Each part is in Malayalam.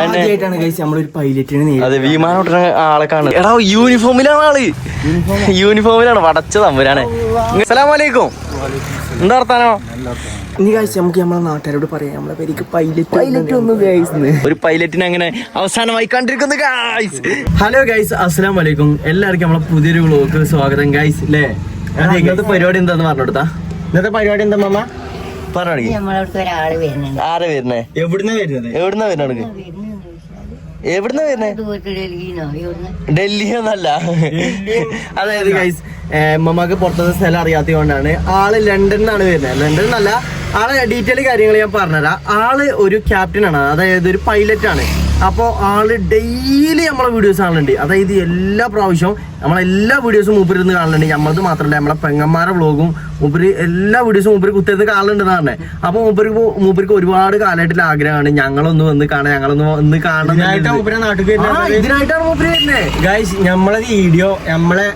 ആദ്യമായിട്ടാണ് കഴിച്ച് നമ്മളൊരു പൈലറ്റിന്. അതെ, വിമാനം ഓട്ടുന്ന ആളെ കാണുന്നത്. എടാ യൂണിഫോമിലാണ് ആള്, യൂണിഫോമിലാണ്. വടച്ച തമ്പുരാനെ. അസ്സലാമലൈക്കും. എന്താ വർത്താനോ? ഇനി കഴിച്ച് നമുക്ക് നമ്മളെ നാട്ടുകാരോട് പറയാം നമ്മളെ പേർക്ക് പൈലറ്റ് ഒന്ന് ഗൈസ്. ഒരു പൈലറ്റിന് അങ്ങനെ അവസാനമായി കണ്ടിരിക്കുന്നു ഗൈസ്. ഹലോ ഗൈസ്, അസ്സലാമു അലൈക്കും. എല്ലാവർക്കും നമ്മളെ പുതിയൊരു വ്ളോഗ് സ്വാഗതം ഗൈസ്. അല്ലേ, ഇന്നത്തെ പരിപാടി എന്താന്ന് പറഞ്ഞു കൊടുത്താ? ഇന്നത്തെ പരിപാടി എന്താ മാമ പറഞ്ഞു? ആരാ വരുന്നേ? എവിടുന്നാ വരുന്നത്? ഡൽഹി ഒന്നല്ല. അതായത് ഗൈസ്, മമ്മക്ക് പുറത്തുനിന്ന് സ്ഥലം അറിയാത്തത് കൊണ്ടാണ് ആള് ലണ്ടനിൽ നിന്നാണ് വരുന്നത്. ലണ്ടനിൽ നിന്നല്ല, ആളെ ഡീറ്റെയിൽ കാര്യങ്ങൾ ഞാൻ പറഞ്ഞുതരാം. ആള് ഒരു ക്യാപ്റ്റൻ ആണ്, അതായത് ഒരു പൈലറ്റ് ആണ്. അപ്പോൾ ആള് ഡെയിലി നമ്മളെ വീഡിയോസ് കാണലുണ്ട്. അതായത് എല്ലാ പ്രാവശ്യവും നമ്മളെല്ലാ വീഡിയോസും മൂപ്പരിന്ന് കാണലുണ്ട്. നമ്മളത് മാത്രമല്ല, നമ്മളെ പെങ്ങന്മാരെ വ്ളോഗും മൂപ്പര് എല്ലാ വീഡിയോസും മൂപ്പര് കുത്തിരുന്ന് കാണലുണ്ടെന്ന് പറഞ്ഞത്. അപ്പൊ മൂപ്പർക്ക് ഒരുപാട് കാലമായിട്ടുള്ള ആഗ്രഹമാണ് ഞങ്ങളൊന്ന് വന്ന് കാണാൻ, ഒന്ന് കാണണം. ഇതിനായിട്ടാണ് മൂപ്പര് വരുന്നത് ഗൈസ്. നമ്മളെ വീഡിയോ നമ്മളെ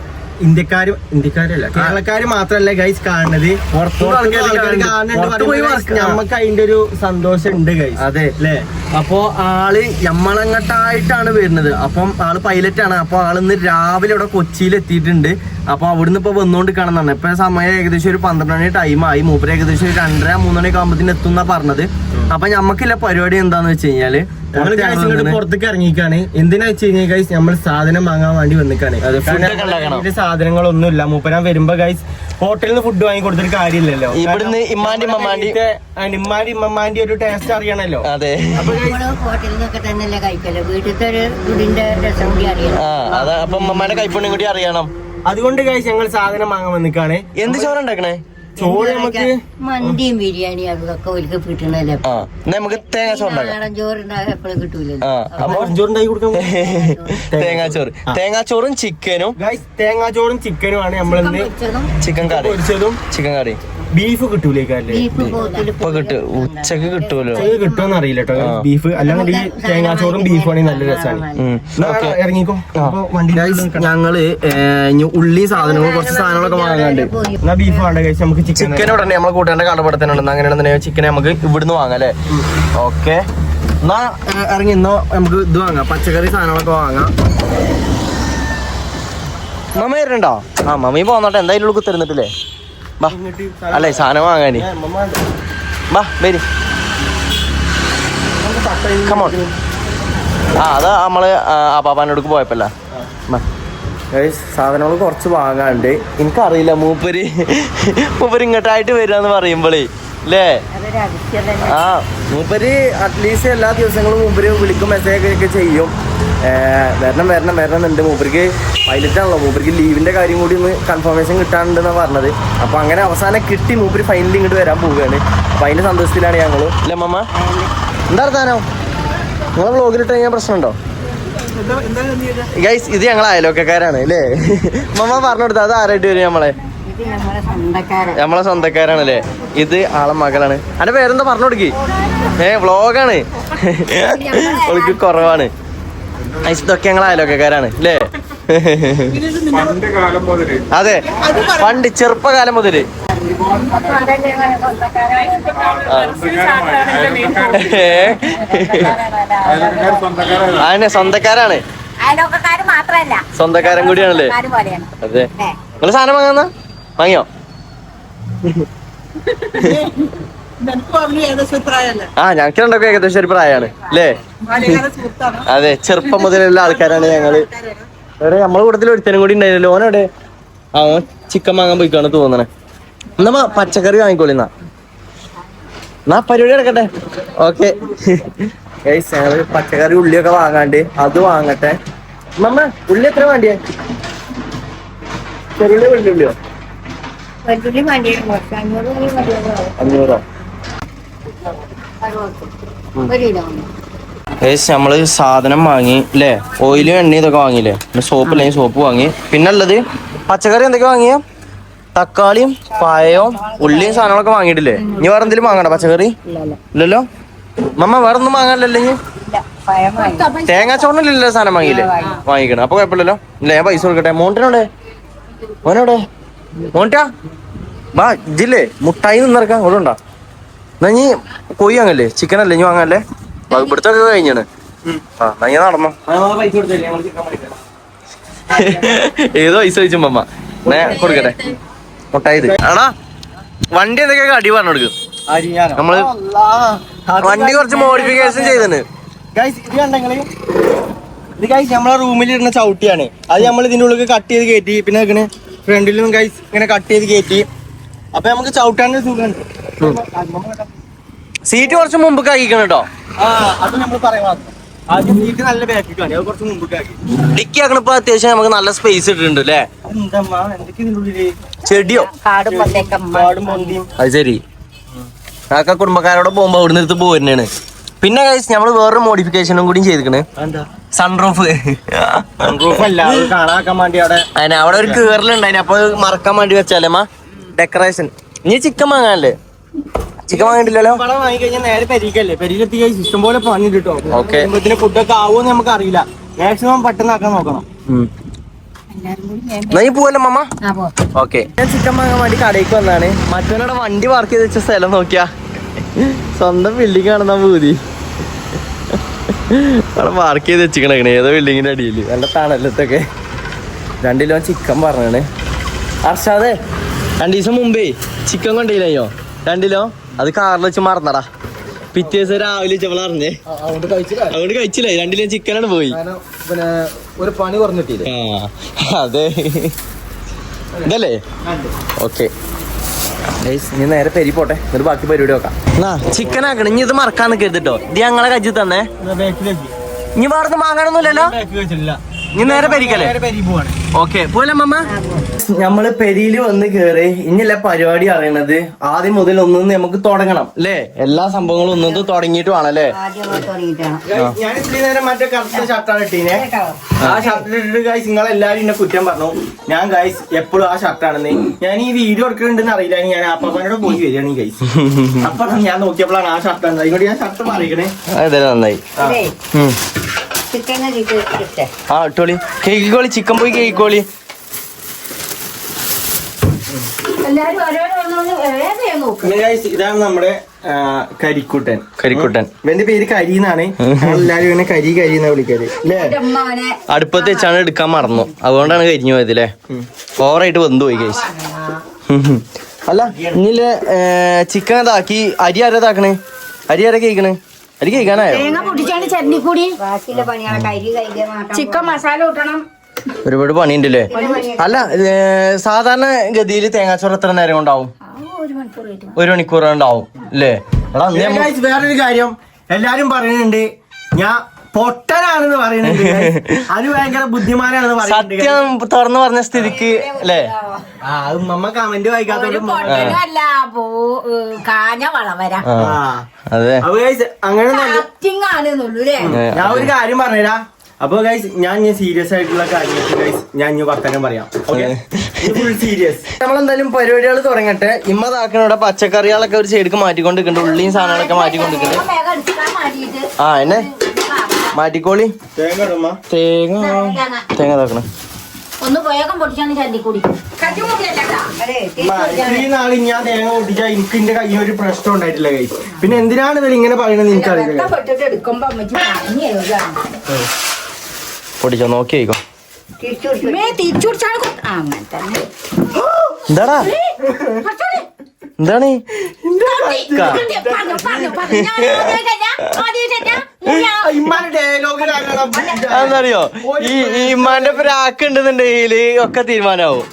ഇന്ത്യക്കാരല്ല കേരളക്കാര് മാത്രല്ല ഗൈസ് കാണുന്നത്, നമ്മക്ക് അതിന്റെ ഒരു സന്തോഷം ഉണ്ട് ഗൈസ്. അതെ അല്ലേ? അപ്പൊ ആള് നമ്മളങ്ങട്ടായിട്ടാണ് വരുന്നത്. അപ്പം ആള് പൈലറ്റ് ആണ്. അപ്പൊ ആള് ഇന്ന് രാവിലെ ഇവിടെ കൊച്ചിയിൽ എത്തിയിട്ടുണ്ട്. അപ്പൊ അവിടുന്ന് ഇപ്പൊ വന്നുകൊണ്ട് കാണുന്നതാണ്. ഇപ്പൊ സമയം ഏകദേശം ഒരു 12 മണി ടൈമായി. മൂപ്പര് ഏകദേശം ഒരു 2:30-3 മണിയൊക്കെ ആകുമ്പത്തിന് എത്തുന്ന പറഞ്ഞത്. അപ്പൊ ഞമ്മക്കില്ല പരിപാടി എന്താന്ന് വെച്ച് കഴിഞ്ഞാല് പുറത്തേക്ക് ഇറങ്ങിക്കാണ്. എന്തിനാ വെച്ച് കഴിഞ്ഞാൽ ഗൈസ്, നമ്മൾ സാധനം വാങ്ങാൻ വേണ്ടി വന്നിക്കാണ്. സാധനങ്ങളൊന്നുമില്ല. മൂപ്പരാൻ വരുമ്പോ ഗൈസ് ഹോട്ടലിൽ നിന്ന് ഫുഡ് വാങ്ങി കൊടുത്തിട്ട് കാര്യമില്ലല്ലോ. ഇവിടുന്ന് ഇമ്മാന്റെ ഒരു ടേസ്റ്റ് അറിയണല്ലോ. അതെ, അപ്പൊ ഉമ്മമാന്റെ കൈപ്പുണ്യം കൂടി അറിയണം. അതുകൊണ്ട് ഗൈസ് ഞങ്ങൾ സാധനം വാങ്ങാൻ വന്നിക്കാണ്. എന്ത് ചോറ് ഉണ്ടാക്കണേ? ചോറ് നമുക്ക് മന്തിയും ബിരിയാണി അതൊക്കെ ഒരിക്കൽ കിട്ടണല്ലേ. നമുക്ക് തേങ്ങാച്ചോറ് എപ്പോഴും കിട്ടൂല. തേങ്ങാച്ചോറും ചിക്കനും. തേങ്ങാച്ചോറും ചിക്കനും ആണ് നമ്മളിന്ന്. ചിക്കൻ കറി പൊരിച്ചതും ചിക്കൻ കറി. ബീഫ് കിട്ടൂലേക്കല്ലേ? ഇപ്പൊ കിട്ടും, ഉച്ചക്ക് കിട്ടുമല്ലോ. കിട്ടുമെന്ന് അറിയില്ല കേട്ടോ ബീഫ്. അല്ലെങ്കിൽ ഈ തേങ്ങാച്ചോറും ബീഫും ആണെങ്കിൽ നല്ല രസമാണ്. ഇറങ്ങിക്കോ. ഞങ്ങള് ഉള്ളി സാധനങ്ങൾ കുറച്ച് സാധനങ്ങളൊക്കെ വാങ്ങാണ്ട്. എന്നാ ബീഫ് വേണ്ട കഴിച്ച് നമുക്ക് ചിക്കൻ ഉടനെ നമ്മളെ കൂട്ടാൻ്റെ കടപ്പെടുത്തലുണ്ട്. അങ്ങനെയാണെന്നുണ്ടെങ്കിൽ ചിക്കൻ നമുക്ക് ഇവിടുന്ന് വാങ്ങാം അല്ലേ? ഓക്കെ, എന്നാ ഇറങ്ങി. ഇന്നോ നമുക്ക് ഇത് വാങ്ങാം, പച്ചക്കറി സാധനങ്ങളൊക്കെ വാങ്ങാം. മമ്മ വരുന്നുണ്ടോ? ആ, മമ്മി പോന്നോട്ടെ, എന്തായാലും ഉള്ളു തരുന്നിട്ടില്ലേ? ബാ, അല്ലേ സാധനം വാങ്ങാന്. ബാ വരി. ആ, അത് നമ്മള് ആപ്പാപ്പാനോടക്ക് പോയപ്പല്ല. സാധനങ്ങൾ കുറച്ച് വാങ്ങാണ്ട്. എനിക്കറിയില്ല മൂപ്പര് ഇങ്ങോട്ടായിട്ട് വരാന്ന് പറയുമ്പോളേ അല്ലേ? ആ, മൂപ്പര് അറ്റ്ലീസ്റ്റ് എല്ലാ ദിവസങ്ങളും മൂപ്പര് വിളിക്കും, മെസ്സേജ് ഒക്കെ ചെയ്യും. വരണം എന്നുണ്ട്. മൂപ്പർക്ക് പൈലറ്റ് ആണല്ലോ, മൂപ്പർക്ക് ലീവിന്റെ കാര്യം കൂടി ഒന്ന് കൺഫർമേഷൻ കിട്ടാനുണ്ടെന്നാണ് പറഞ്ഞത്. അപ്പൊ അങ്ങനെ അവസാനം കിട്ടി. മൂപ്പര് ഫൈനലി ഇങ്ങോട്ട് വരാൻ പോവുകയാണ്. അപ്പൊ അതിന്റെ സന്തോഷത്തിലാണ് ഞങ്ങള്. അല്ലേ മമ്മ? എന്താ പറഞ്ഞോ? നിങ്ങളെ വ്ളോഗിലിട്ട് കഴിഞ്ഞാൽ പ്രശ്നമുണ്ടോ ഗൈസ്? ഇത് ഞങ്ങളെ അയലോക്കാരാണ് അല്ലേ? മമ്മ പറഞ്ഞു കൊടുത്ത അത് ആരായിട്ട് വരും? നമ്മളെ സ്വന്തക്കാരാണല്ലേ? ഇത് ആളെ മകളാണ്. അതിന്റെ പേരെന്താ പറഞ്ഞു കൊടുക്കി? വ്ളോഗാണ്, അവൾക്ക് കുറവാണ്. ഇതൊക്കെ ഞങ്ങളെ അയലോക്കാരാണ് അല്ലേ? അതെ, പണ്ട് ചെറുപ്പകാലം മുതല്. അതിനെ സ്വന്തക്കാരാണ്, സ്വന്തക്കാരൻ കൂടിയാണല്ലേ? അതെ. നിങ്ങള് സാധനം വാങ്ങാന്ന വാങ്ങിയോ? ആ, ഞങ്ങൾക്ക് രണ്ടൊക്കെ ഏകദേശം ഒരു പ്രായമാണ് അല്ലേ? അതെ, ചെറുപ്പം മുതലുള്ള ആൾക്കാരാണ് ഞങ്ങള്. എവിടെ നമ്മളെ കൂട്ടത്തിൽ ഒരുത്തനും കൂടി ഉണ്ടായിരുന്നല്ലോ, ഓനെവിടെ? ആ, ചിക്കൻ വാങ്ങാൻ പോയിക്കാണ് തോന്നണേ. എന്നാ പച്ചക്കറി വാങ്ങിക്കോളിന്നാ. എന്നാ പരിപാടി നടക്കട്ടെ. ഓക്കെ, ഞങ്ങള് പച്ചക്കറി ഉള്ളിയൊക്കെ വാങ്ങാണ്ട് അത് വാങ്ങട്ടെ. മമ്മ, ഉള്ളി എത്ര വേണ്ടിയേ? ചെറുള്ളി വെള്ളുള്ളിയോ? 500. നമ്മള് സാധനം വാങ്ങി അല്ലേ? ഓയിലും എണ്ണയും ഇതൊക്കെ വാങ്ങിയില്ലേ? സോപ്പ് അല്ലെങ്കിൽ സോപ്പ് വാങ്ങി. പിന്നെ ഉള്ളത് പച്ചക്കറി എന്തൊക്കെ വാങ്ങിയ? തക്കാളിയും പഴവും ഉള്ളിയും സാധനങ്ങളൊക്കെ വാങ്ങിയിട്ടില്ലേ? ഇനി വേറെ എന്തെങ്കിലും വാങ്ങണ്ട പച്ചക്കറി? ഇല്ലല്ലോ മമ്മ, വേറെ ഒന്നും വാങ്ങാനല്ലോ? ഇനി തേങ്ങാച്ചോറിനല്ലോ സാധനം വാങ്ങിയില്ലേ? വാങ്ങിക്കണം. അപ്പൊ കുഴപ്പമില്ലല്ലോ. ഇല്ല, ഞാൻ പൈസ കൊടുക്കട്ടെ. മോണ്ടിനോടെ? മോനോടെ? മോണ്ടാ വാ, ഇജില്ലേ മുട്ടായി നിന്നിറക്കാം. അവിടെ ഉണ്ടാ? എന്നാ ഇനി കോഴി വാങ്ങല്ലേ? ചിക്കൻ അല്ലേ ഇനി വാങ്ങാല്ലേ? ഇവിടുത്തെ ഒക്കെ കഴിഞ്ഞാണ്. ഞാൻ നടന്നു. പൈസ കൊടുത്തില്ലേ ഞങ്ങൾ ചിക്കൻ മേടിക്കാം. ഏതോ പൈസ ചോദിച്ചു മമ്മ. കൊടുക്കട്ടെ മുട്ടായി ആടാ. വണ്ടി എന്തൊക്കെയൊക്കെ അടി പറഞ്ഞു കൊടുക്കും. നമ്മള് വണ്ടി കുറച്ച് മോഡിഫിക്കേഷൻ ചെയ്തിട്ടുണ്ട്. ഇത് കണ്ടെങ്കിൽ ഇത് ഗൈസ് നമ്മളെ റൂമിലിരുന്ന ചവിട്ടിയാണ്. അത് നമ്മൾ ഇതിന്റെ ഉള്ളിൽ കട്ട് ചെയ്ത് കയറ്റി. പിന്നെ ഇങ്ങനെ ഫ്രണ്ടിലും ഗൈസ് ഇങ്ങനെ കട്ട് ചെയ്ത് കയറ്റി. അപ്പൊ നമുക്ക് ചവിട്ടാനൊരു സുഖമുണ്ട്. സീറ്റ് കുറച്ച് മുമ്പ് കഴിക്കണം കേട്ടോ. അത് നമ്മൾ പറയാം. ആദ്യം സീറ്റ് നല്ല ബാക്കിക്കാണ്, അത് കുറച്ച് മുമ്പ് ആക്കി. ഡിക്കി ആക്കണപ്പോ അത്യാവശ്യം നമുക്ക് നല്ല സ്പേസ് ഇട്ടിട്ടുണ്ട് അല്ലേ. ചെടിയോ കാടും പൊന്തേക്കം കാടും പൊന്തിയും. അത് ശരി. അതൊക്കെ കുടുംബക്കാരോടെ പോകുമ്പോ അവിടെ നിർത്ത് പോരുന്നാണ്. പിന്നെ കഴിച്ച് നമ്മള് വേറൊരു മോഡിഫിക്കേഷനും കൂടി ചെയ്തിക്കണ്. സൺറൂഫ്. സൺറൂഫ് അല്ല, അത് കാണാക്കാൻ വേണ്ടി അവിടെ അതിന് അവിടെ ഒരു കേറലുണ്ടായിന്. അപ്പൊ മറക്കാൻ വേണ്ടി വെച്ചാലേമ്മ ഡെക്കറേഷൻ. ഇനി ചിക്കൻ വാങ്ങാനല്ലേ? ചിക്കൻ വാങ്ങിട്ടില്ലല്ലോ. പണം വാങ്ങിക്കഴിഞ്ഞാൽ നേരെ പെരീക്കല്ലേ. പെരീക്കെത്തി ഇഷ്ടം പോലെ പണി കിട്ടോ. ഓക്കെ. ഫുഡൊക്കെ ആവുമെന്ന് നമുക്ക് അറിയില്ല. മാക്സിമം പെട്ടെന്ന് ആക്കാൻ നോക്കണം. നീ പോവല്ലോ മമ്മ. ഓക്കെ. ഞാൻ ചിക്കൻ വാങ്ങാൻ വേണ്ടി കടയിലേക്ക് വന്നാണ്. മറ്റവനോടെ വണ്ടി പാർക്ക് ചെയ്ത് വെച്ച സ്ഥലം നോക്കിയാ സ്വന്തം ബിൽഡിംഗ് ആണെന്നാ പൂതി. അവിടെ പാർക്ക് ചെയ്ത് വെച്ചിക്കണേ ഏതോ ബിൽഡിങ്ങിന്റെ അടിയിൽ നല്ല തണലത്തൊക്കെ. 2 കിലോ ചിക്കൻ പറഞ്ഞാണ്. അർഷാദേ 2 ദിവസം മുമ്പേ ചിക്കൻ കൊണ്ടില്ലയോ 2 കിലോ. അത് കാറിൽ വെച്ച് മറന്നടാ. പിറ്റേ ദിവസം രാവിലെ വെച്ചപ്പോൾ അറിഞ്ഞേ. അതുകൊണ്ട് കഴിച്ചില്ല. 2 കിലോ ചിക്കനാണ് പോയി. പിന്നെ ഒരു പണി കുറഞ്ഞിട്ടില്ലേ. അതെ ഇതല്ലേ. ഓക്കെ ഇനി നേരെ പെരി പോട്ടെ. എന്നിട്ട് ബാക്കി പരിപാടി നോക്കാം. ചിക്കൻ ആക്കണം. ഇനി ഇത് മറക്കാൻ നിൽക്കരുത്. ഇത് ഞങ്ങളെ കജ്ജി തന്നെ. ഇനി വേറെ വാങ്ങാനൊന്നുമില്ലല്ലോ. ഇനി നേരെ പെരിക്കല്ലേ. ഓക്കെ പോലെ മമ്മ. നമ്മള് പെരിയില് വന്ന് കേറി. ഇനിയല്ല പരിപാടി അറിയണത്. ആദ്യം മുതൽ ഒന്നും നമുക്ക് തുടങ്ങണം അല്ലേ. എല്ലാ സംഭവങ്ങളും ഒന്നും തുടങ്ങിയിട്ട് വേണം അല്ലേ. ഞാൻ ഇത്തിരി നേരം മറ്റേ കറുത്ത ഷർട്ടാണ് ഇട്ടീനെ. ആ ഷർട്ടിലിട്ട് ഗൈസ് നിങ്ങളെല്ലാരും എന്നെ കുറ്റം പറഞ്ഞു. ഞാൻ ഗൈസ് എപ്പോഴും ആ ഷർട്ടാണെന്ന്. ഞാൻ ഈ വീഡിയോ എടുക്കുന്നുണ്ടെന്ന് അറിയില്ല. ഞാൻ അപ്പാപ്പനോട് പോയി വരികയാണ് ഗൈസ്. അപ്പൊ ഞാൻ നോക്കിയപ്പോഴാണ് ആ ഷർട്ടാണ്. അതുകൊണ്ട് ഞാൻ ഷർട്ട് മാറിയിക്കണേ. അതെ നന്നായി. ആ ഇട്ടോളി. കേക്കോളി. ചിക്കൻ പോയി കേക്കോളി. ഇതാണ് നമ്മുടെ കരിക്കുട്ടൻ. കരിക്കുട്ടൻ. ഇവന്റെ പേര് കരിന്നാണ്. എല്ലാരും ഇങ്ങനെ കരി കരിന്നാ വിളിക്കാറ് അല്ലേ. അടുപ്പത്ത് വെച്ചാണ് എടുക്കാൻ മറന്നു. അതുകൊണ്ടാണ് കരിഞ്ഞു പോയത് അല്ലേ. ഓവറായിട്ട് വെന്തു പോയി കഴിച്ചു. അല്ല ഇനിയില്ലേ ചിക്കൻ ഇതാക്കി. അരി ആരാ ഇതാക്കണേ? അരി ആരാ കേക്കണേ? അരി കേൾക്കാനായോ? ചിക്കൻ മസാല കൂട്ടണം. ഒരുപാട് പണിയുണ്ടല്ലേ. അല്ല സാധാരണ ഗതിയിൽ തേങ്ങാച്ചോറ് എത്ര നേരം കൊണ്ടാവും? 1 മണിക്കൂർ ഉണ്ടാവും അല്ലേ. വേറൊരു കാര്യം എല്ലാരും പറയുന്നുണ്ട് ഞാൻ പൊട്ടനാണെന്ന് പറയുന്നുണ്ട്. അത് ഭയങ്കര ബുദ്ധിമാനാണെന്ന് പറയുന്നുണ്ട്. സത്യം തുറന്നു പറഞ്ഞ സ്ഥിതിക്ക് അല്ലേ. ഉമ്മ കമന്റ് വായിക്കാത്തോണ്ട് അതെ അങ്ങനെ ഞാൻ ഒരു കാര്യം പറഞ്ഞുതരാ. അപ്പൊ ഗൈസ് ഞാൻ സീരിയസ് ആയിട്ടുള്ള കാര്യങ്ങൾക്ക് ഗൈസ് ഞാൻ വർത്തമാനം പറയാം. Full serious. നമ്മളെന്തായാലും പരിപാടികൾ തുടങ്ങട്ടെ. ഇമ്മതാക്കണോടെ പച്ചക്കറികളൊക്കെ ഒരു സൈഡിക്ക് മാറ്റിക്കൊണ്ടിരിക്കുന്നുണ്ട്. ഉള്ളിയും സാധനങ്ങളൊക്കെ മാറ്റിക്കൊണ്ടിരിക്കുന്നുണ്ട്. ആ എന്നെ മാറ്റിക്കോളി. തേങ്ങ ഇതാക്കണം. ഇത്രയും നാള് ഞാൻ തേങ്ങ പൊട്ടിച്ചാ എനിക്ക് എന്റെ കയ്യിൽ ഒരു പ്രശ്നം ഉണ്ടായിട്ടില്ല ഗൈസ്. പിന്നെ എന്തിനാണ് ഇവർ ഇങ്ങനെ പറയുന്നത് എനിക്കറിയില്ല. പൊടിച്ചോ നോക്കി ആയിക്കോ. എന്താടാ എന്താണ് എന്താറിയോ ഈ ഇമ്മാന്റെ പ്രാക്ക് ഉണ്ടെന്നുണ്ടെങ്കിൽ ഒക്കെ തീരുമാനാവും.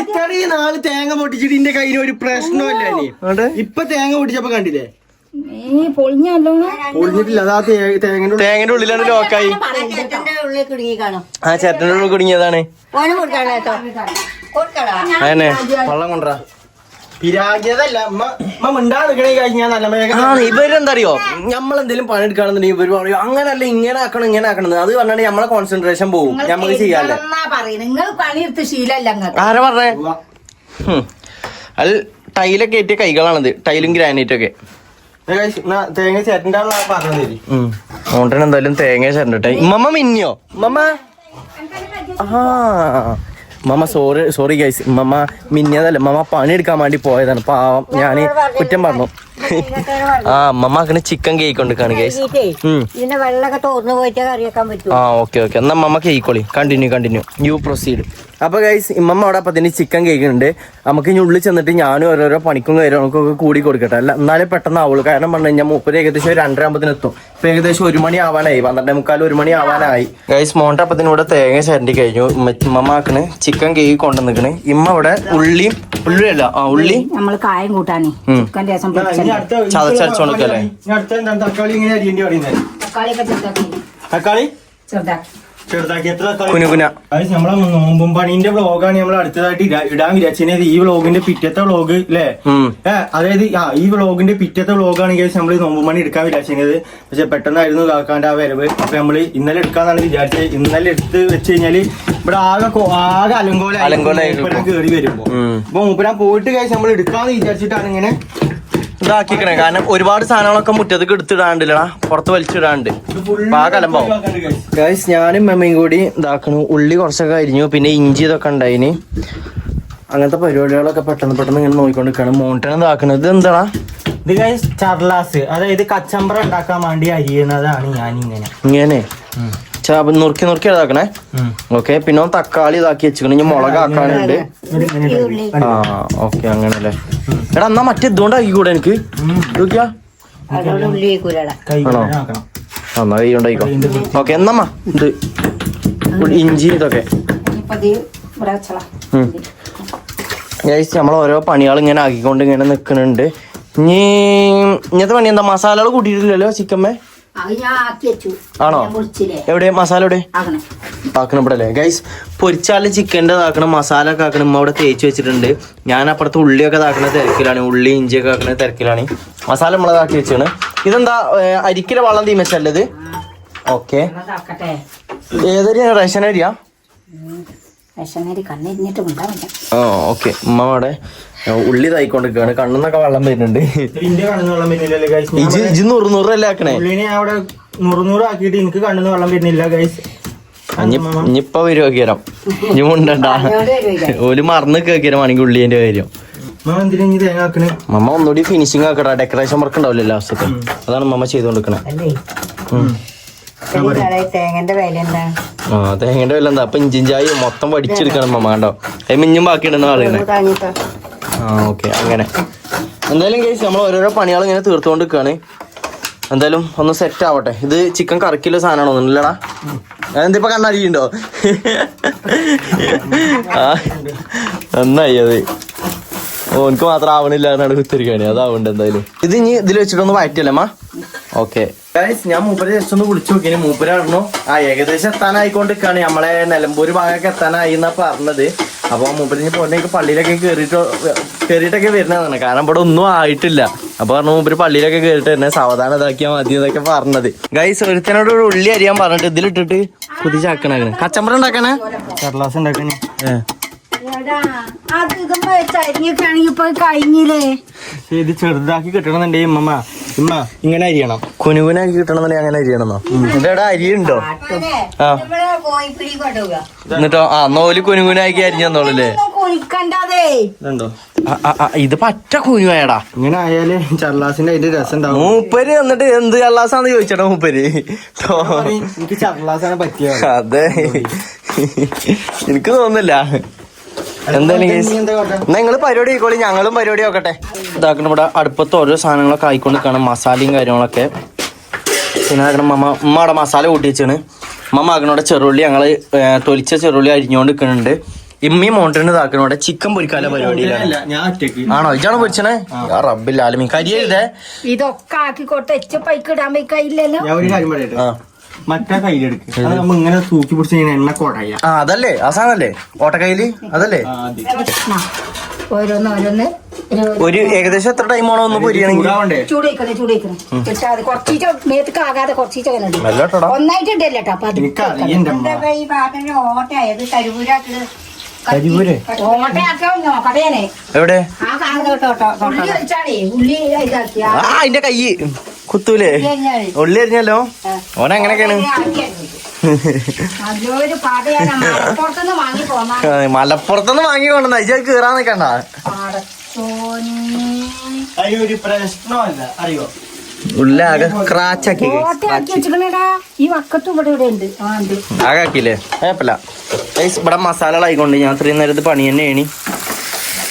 ഇത്രയും നാള് തേങ്ങ പൊട്ടിച്ചിട്ട് എന്റെ കയ്യിൽ ഒരു പ്രശ്നമില്ല. ഇപ്പൊ തേങ്ങ പൊട്ടിച്ചപ്പോ കണ്ടില്ലേ പൊളിഞ്ഞിട്ടില്ല. അതാ തേങ്ങന്റെ ഉള്ളിലാണ് ലോക്കായി. ആ ചേട്ടന്റെ ഉള്ളിൽ കുടുങ്ങിയതാണ്. അതന്നെ വെള്ളം കൊണ്ടുവരാ. ഇവരെന്താ അറിയോ നമ്മളെന്തെങ്കിലും പണിയെടുക്കുകയാണെന്നുണ്ടെങ്കിൽ ഇവര് പറയും അങ്ങനല്ല ഇങ്ങനെ ആക്കണം ഇങ്ങനെ ആക്കണം. അത് പറഞ്ഞാൽ നമ്മളെ കോൺസെൻട്രേഷൻ പോകും. നമുക്ക് ചെയ്യാല്ലേ. ആരാ പറഞ്ഞേ? അത് ടൈലൊക്കെ ഏറ്റിയ കൈകളാണത്. ടൈലും ഗ്രാനൈറ്റും ഒക്കെ. തേങ്ങ ചേട്ടൻ്റെ പറഞ്ഞത് ഓണ്ടൻ എന്തായാലും തേങ്ങ ചേരണ്ടട്ടെ. മമ്മ മിന്നിയോ മമ്മ? മമ്മ സോറി ഗൈസ്. മമ്മ മിന്നിയതല്ല. മമ്മ പണിയെടുക്കാൻ വേണ്ടി പോയതാണ്. പാവം ഞാന് കുറ്റം പറഞ്ഞു. ആ അമ്മമ്മ ചിക്കൻ കേക്ക് കൊണ്ടിരിക്കാണ് ഗൈസ്. ഇതിന്റെ വെള്ളമൊക്കെ തോർന്നു പോയിട്ട് കറി വെക്കാൻ പറ്റും. ആ ഓക്കെ ഓക്കെ എന്നാ അമ്മമ്മ കേക്കോളി. Continue you proceed. അപ്പൊ ഗൈസ് ഇമ്മമ്മ അവിടെ അപ്പത്തിന് ചിക്കൻ കേക്ക് ഉണ്ട്. നമുക്ക് ഇനി ഉള്ളിൽ ചെന്നിട്ട് ഞാനും ഓരോരോ പണിക്കും കാര്യങ്ങൾക്കൊക്കെ കൂടി കൊടുക്കട്ടെ. അല്ല എന്നാലേ പെട്ടെന്ന് ആവുള്ളൂ. കാരണം പറഞ്ഞു കഴിഞ്ഞാൽ മൂപ്പര് ഏകദേശം 2:30 എത്തും. ഇപ്പൊ ഏകദേശം 1 മണി ആവാനായി, 12:45 1 മണി ആവാനായി. ഗൈസ് മോണ്ട അപ്പത്തിന് ഇവിടെ തേങ്ങ ചരണ്ടി കഴിഞ്ഞു. ഇമ്മമ്മ ആക്കണ് ചിക്കൻ കേക്ക് കൊണ്ടുവന്നിക്കണ്. ഇമ്മ ഇവിടെ ഉള്ളി നമ്മള് കായം കൂട്ടാനേ ചിക്കൻ രസം ചതച്ചരച്ചോണ്ടിരിക്കല്ലേ. തക്കാളി ഇങ്ങനെ അരിയേണ്ടി പറയുന്നത്. തക്കാളിയൊക്കെ ചെറുതാക്കി തക്കാളി ചെറുതാക്കി ചെറുതാക്കി എത്ര തക്കാളി? കുനുകുന. നമ്മളെ നോമ്പും പണീന്റെ വ്ളോഗാണ് നമ്മൾ അടുത്തതായിട്ട് ഇടാൻ വിചാരിച്ചത്. ഈ വ്ളോഗിന്റെ പിറ്റത്തെ വ്ളോഗ് അല്ലേ? അതായത് ഈ വ്ളോഗിന്റെ പിറ്റത്തെ വ്ളോഗാണ് കേസ് നമ്മൾ നോമ്പും പണി എടുക്കാൻ വിചാരിച്ചത്. പക്ഷെ പെട്ടെന്നായിരുന്നു കാക്കാന്റെ ആ വരവ്. അപ്പൊ നമ്മള് ഇന്നലെ എടുക്കാന്നാണ് വിചാരിച്ചത്. ഇന്നലെ എടുത്ത് വെച്ച് കഴിഞ്ഞാല് ഇവിടെ ആകെ അലങ്കോലായി കേറി വരുമ്പോ. അപ്പൊ മൂപ്പരാൻ പോയിട്ട് കേസ് നമ്മൾ എടുക്കാന്ന് വിചാരിച്ചിട്ടാണ് ഇങ്ങനെ ഇതാക്കിക്കണേ. കാരണം ഒരുപാട് സാധനങ്ങളൊക്കെ മുറ്റത്തേക്ക് എടുത്തിടാണ്ടില്ലടാ, പുറത്ത് വലിച്ചിടാണ്ട് കലമ്പാവും. ഗൈസ് ഞാനും മെമ്മയും കൂടി ഇതാക്കണു. ഉള്ളി കുറച്ചൊക്കെ അരിഞ്ഞു, പിന്നെ ഇഞ്ചി ഇതൊക്കെ ഉണ്ടായിന്. അങ്ങനത്തെ പരിപാടികളൊക്കെ പെട്ടെന്ന് ഇങ്ങനെ നോക്കിക്കൊണ്ടിരിക്കണം. മോണ്ടൻ ഇതാക്കണത് ഇത് എന്താടാ? ഇത് ഗൈസ് ചർലാസ്, അതായത് കച്ചമ്പറ ഉണ്ടാക്കാൻ വേണ്ടി അരിയുന്നതാണ് ഇങ്ങനെ നുറുക്കി ഇതാക്കണേ. ഓക്കെ പിന്നെ തക്കാളി ഇതാക്കി വെച്ചിക്കണ. ഇനി മുളക് ആക്കാനുണ്ട്. ആ ഓക്കെ അങ്ങനല്ലേ. എടാ എന്നാ മറ്റേ ഇതുകൊണ്ട് ആക്കി കൂടെ എനിക്ക് നോക്കിയാ. ആണോ എന്നാ കൈ കൊണ്ടായിക്കോ. ഓക്കെ എന്നമ്മ ഇത് ഇഞ്ചി ഇതൊക്കെ നമ്മൾ ഓരോ പണികൾ ഇങ്ങനെ ആക്കിക്കൊണ്ട് ഇങ്ങനെ നിക്കണുണ്ട്. ഇങ്ങനത്തെ പണി എന്താ? മസാലകൾ കൂട്ടിയിട്ടില്ലല്ലോ ചിക്കമ്മേ? ആണോ? എവിടെ മസാല എവിടെ ആക്കണം? ഇവിടെ അല്ലേ ഗൈസ്. പൊരിച്ചാല് ചിക്കൻ്റെ ഇതാക്കണം, മസാല ഒക്കെ ആക്കണം. ഇമ്മ അവിടെ തേച്ച് വെച്ചിട്ടുണ്ട്. ഞാൻ അപ്പുറത്ത് ഉള്ളിയൊക്കെ ഇതാക്കണ തിരക്കിലാണ്. ഉള്ളി ഇഞ്ചിയൊക്കെ ആക്കണ തിരക്കിലാണ്. മസാല നമ്മളതാക്കി വെച്ചാണ്. ഇതെന്താ അരിക്കിലെ വള്ളം തീമച്ചല്ലത്? ഓക്കെ ഏതൊരു റേഷൻ അരിയാ? ഓ ഓക്കെ. ഉമ്മ അവിടെ ഉള്ളി തായിക്കൊണ്ടിരിക്കുകയാണ്. കണ്ണെന്നൊക്കെ വെള്ളം വരുന്നുണ്ട്. ഇജ് 100 ആക്കണേ. അവിടെ 100 ആക്കിയിട്ട് എനിക്ക് കണ്ണെന്ന് വെള്ളം വരുന്നില്ല ഗൈസ്. ഇനിയിപ്പൊ വരുവാക്കിയരം ഇനി മുണ്ടണ്ട. ഓല് മറന്ന് കേക്കിയരമാണെങ്കിൽ ഉള്ളിന്റെ കാര്യം. മമ്മ ഒന്നുകൂടി ഫിനിഷിങ് ആക്കടാ. ഡെക്കറേഷൻ വർക്ക് ഉണ്ടാവില്ല ലാസ്റ്റത്തെ. അതാണ് മമ്മ ചെയ്തോണ്ടിരിക്കണേ. തേങ്ങന്റെ വില എന്താ? ആ തേങ്ങന്റെ വില എന്താ? അപ്പൊ ഇഞ്ചിഞ്ചായി മൊത്തം പഠിച്ചെടുക്കണം മമ്മ. കണ്ടോ മിഞ്ഞും ബാക്കി ഇടുന്ന ആളുകളെ. ആ ഓക്കെ അങ്ങനെ. എന്തായാലും കേസ് നമ്മൾ ഓരോരോ പണികൾ ഇങ്ങനെ തീർത്തുകൊണ്ടിരിക്കുകയാണ്. എന്തായാലും ഒന്ന് സെറ്റ് ആവട്ടെ. ഇത് ചിക്കൻ കറിക്കുള്ള സാധനമാണോ ഒന്നുമില്ലടാ? എന്തിപ്പോ കണ്ണടിയുണ്ടോ? ആ നന്നായി അത്. ഓനക്ക് മാത്രം ആവണില്ല എന്നാണ് കുത്തിരിക്കാണ്. അതാവുണ്ട് എന്തായാലും. ഇത് ഇനി ഇതിൽ വെച്ചിട്ടൊന്ന് വയറ്റല്ലേ അമ്മ? ഓക്കെ ഞാൻ മൂപ്പരെ ജസ്റ്റ് ഒന്ന് വിളിച്ചു നോക്കിന്. മൂപ്പരായിരുന്നു ഏകദേശം എത്താനായിക്കൊണ്ടിരിക്കുകയാണ്. നമ്മളെ നിലമ്പൂര് ഭാഗമൊക്കെ എത്താനായി എന്നാ പറഞ്ഞത്. അപ്പൊ മൂപ്പരിന് പോയിട്ട് പള്ളിയിലൊക്കെ കേറിയിട്ടൊക്കെ വരുന്നതാണ്. കാരണം ഇവിടെ ഒന്നും ആയിട്ടില്ല. അപ്പൊ പറഞ്ഞു മൂപ്പര് പള്ളിയിലൊക്കെ കേറിട്ട് തന്നെ സാവധാനം ഇതാക്കിയാൽ മതി എന്നൊക്കെ പറഞ്ഞത്. ഗൈസ് ഒരുത്തനോട് ഒരു ഉള്ളി അരിയാൻ പറഞ്ഞിട്ട് ഇതിലിട്ടിട്ട് കുതിച്ചാക്കണ കച്ചമ്പറ ഉണ്ടാക്കണേ. ചർലാസ് ഉണ്ടാക്കണേ. ഇത് ചെറുതാക്കി കിട്ടണമെന്നുണ്ടെ ഇമ്മ ഇങ്ങനെ അരിയണം. കുനുകുനാക്കി കിട്ടണമെന്നുണ്ടെ അങ്ങനെ അരിയണമെന്നോ? ഇതെടാ അരിയുണ്ടോ? ആ എന്നിട്ടോ ആ നോല് കുനുകുനാക്കി അരിഞ്ഞു തന്നോളൂല്ലേ? ഇത് പറ്റ കുനുവായടാ. ഇങ്ങനെ ആയാല് ചർലാസിന്റെ അതിന്റെ രസം ഉണ്ടാവും. മൂപ്പര് എന്നിട്ട് എന്ത് ചർലാസാന്ന് ചോദിച്ചടാ മൂപ്പര്. എനിക്ക് ചർലാസാണ് പറ്റിയത്. അതെ എനിക്ക് തോന്നുന്നില്ല. എന്തായാലും നിങ്ങള് പരിപാടി ആയിക്കോളി, ഞങ്ങളും പരിപാടി നോക്കട്ടെ. ഇതാക്കണം ഇവിടെ അടുപ്പത്ത് ഓരോ സാധനങ്ങളൊക്കെ ആയിക്കൊണ്ട് കാണാം. മസാലയും കാര്യങ്ങളൊക്കെ. പിന്നെ ഉമ്മ അവിടെ മസാല കൂട്ടി വെച്ചാണ്. ഉമ്മ ആക്കണോടെ ചെറുള്ളി ഞങ്ങള് തൊലിച്ച ചെറുള്ളി അരിഞ്ഞോണ്ട് നിൽക്കുന്നുണ്ട്. ഇമ്മയും മോണ്ടന് ഇതാക്കണോടെ ചിക്കൻ പൊരിക്കാല പരിപാടിയിലാണ്. ആണോ ഇജാണ് പൊരിച്ചണേ? റബ്ബില്ലാലും കരിയരുതേ. ഇതൊക്കെ ആക്കിക്കോട്ടെ. പൈക്കിടാൻ പൈക്കില്ലല്ലോ. ഞാൻ ഒരു കാര്യം പറയട്ടെ. മറ്റേ കയ്യിലെടുക്കും. അത് നമ്മ ഇങ്ങനെ തൂക്കി പിടിച്ച് എണ്ണ കൊടയ. ആ അതല്ലേ ആ സാധനല്ലേ ഓട്ടക്കയില്? അതല്ലേ ഓരോന്ന് ഒരു ഏകദേശം എത്ര ടൈം ആണോ ഒന്ന് പൊരിയണെങ്കിൽ? ചൂടേക്കണേ കുറച്ചീച്ച മേത്തക്ക് ആകാതെ കുറച്ചീച്ച ഒന്നായിട്ട് ഇണ്ടല്ലോട്ടോ. അപ്പൊ എവിടെ അതിന്റെ കൈ കുത്തൂലേ? ഉള്ളി എറിഞ്ഞല്ലോ. ഓനെങ്ങനെയൊക്കെയാണ്? മലപ്പുറത്തുനിന്ന് വാങ്ങിക്കൊണ്ടെന്ന അയച്ചാൽ കീറാൻ നിക്കണ്ട. അതിനൊരു പ്രശ്നമല്ല അറിയോ ഉള്ളാകെ ക്രാച്ചാക്കി ഈ വക്കത്ത് ഇവിടെ ഉണ്ട് ആകാക്കില്ലേ കുഴപ്പമില്ല ഗൈസ് ഇവിടെ മസാലകളായിക്കൊണ്ട് ഞാൻ ഇത്രയും നേരത്ത് പണി തന്നെയാണ്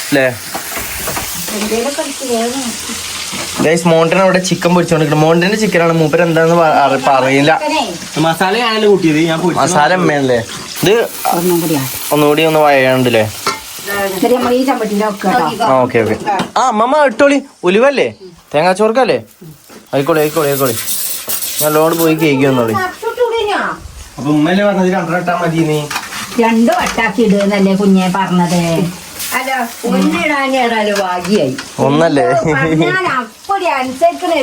അല്ലേ ഗൈസ് മോണ്ടൻ അവിടെ ചിക്കൻ പൊരിച്ചോണ്ടിരിക്കണം മോണ്ടന്റെ ചിക്കനാണ് മൂപ്പര് എന്താന്ന് പറയില്ല മസാല ഞാനല്ലേ കൂട്ടിയത് ഞാൻ മസാല അമ്മയല്ലേ ഇത് ഒന്നുകൂടി ഒന്ന് വഴണ്ടല്ലേ ഓക്കെ ഓക്കെ ആ അമ്മമ്മ ഇട്ടോളി ഉലുവല്ലേ തേങ്ങാച്ചോർക്കല്ലേ ആയിക്കോളി നല്ലോണം പോയി കേക്ക് വന്നോളി അപ്പൊ ഉമ്മല്ലേ പറഞ്ഞത് 2 വട്ടാ മതി നീ 2 വട്ടാക്കി ഇടുന്നല്ലേ കുഞ്ഞെ പറഞ്ഞത് അല്ല ഒന്നിടാനാണല്ലോ ഭാഗ്യായി ഒന്നല്ലേ അപ്പൊടി അനുസരിക്കണ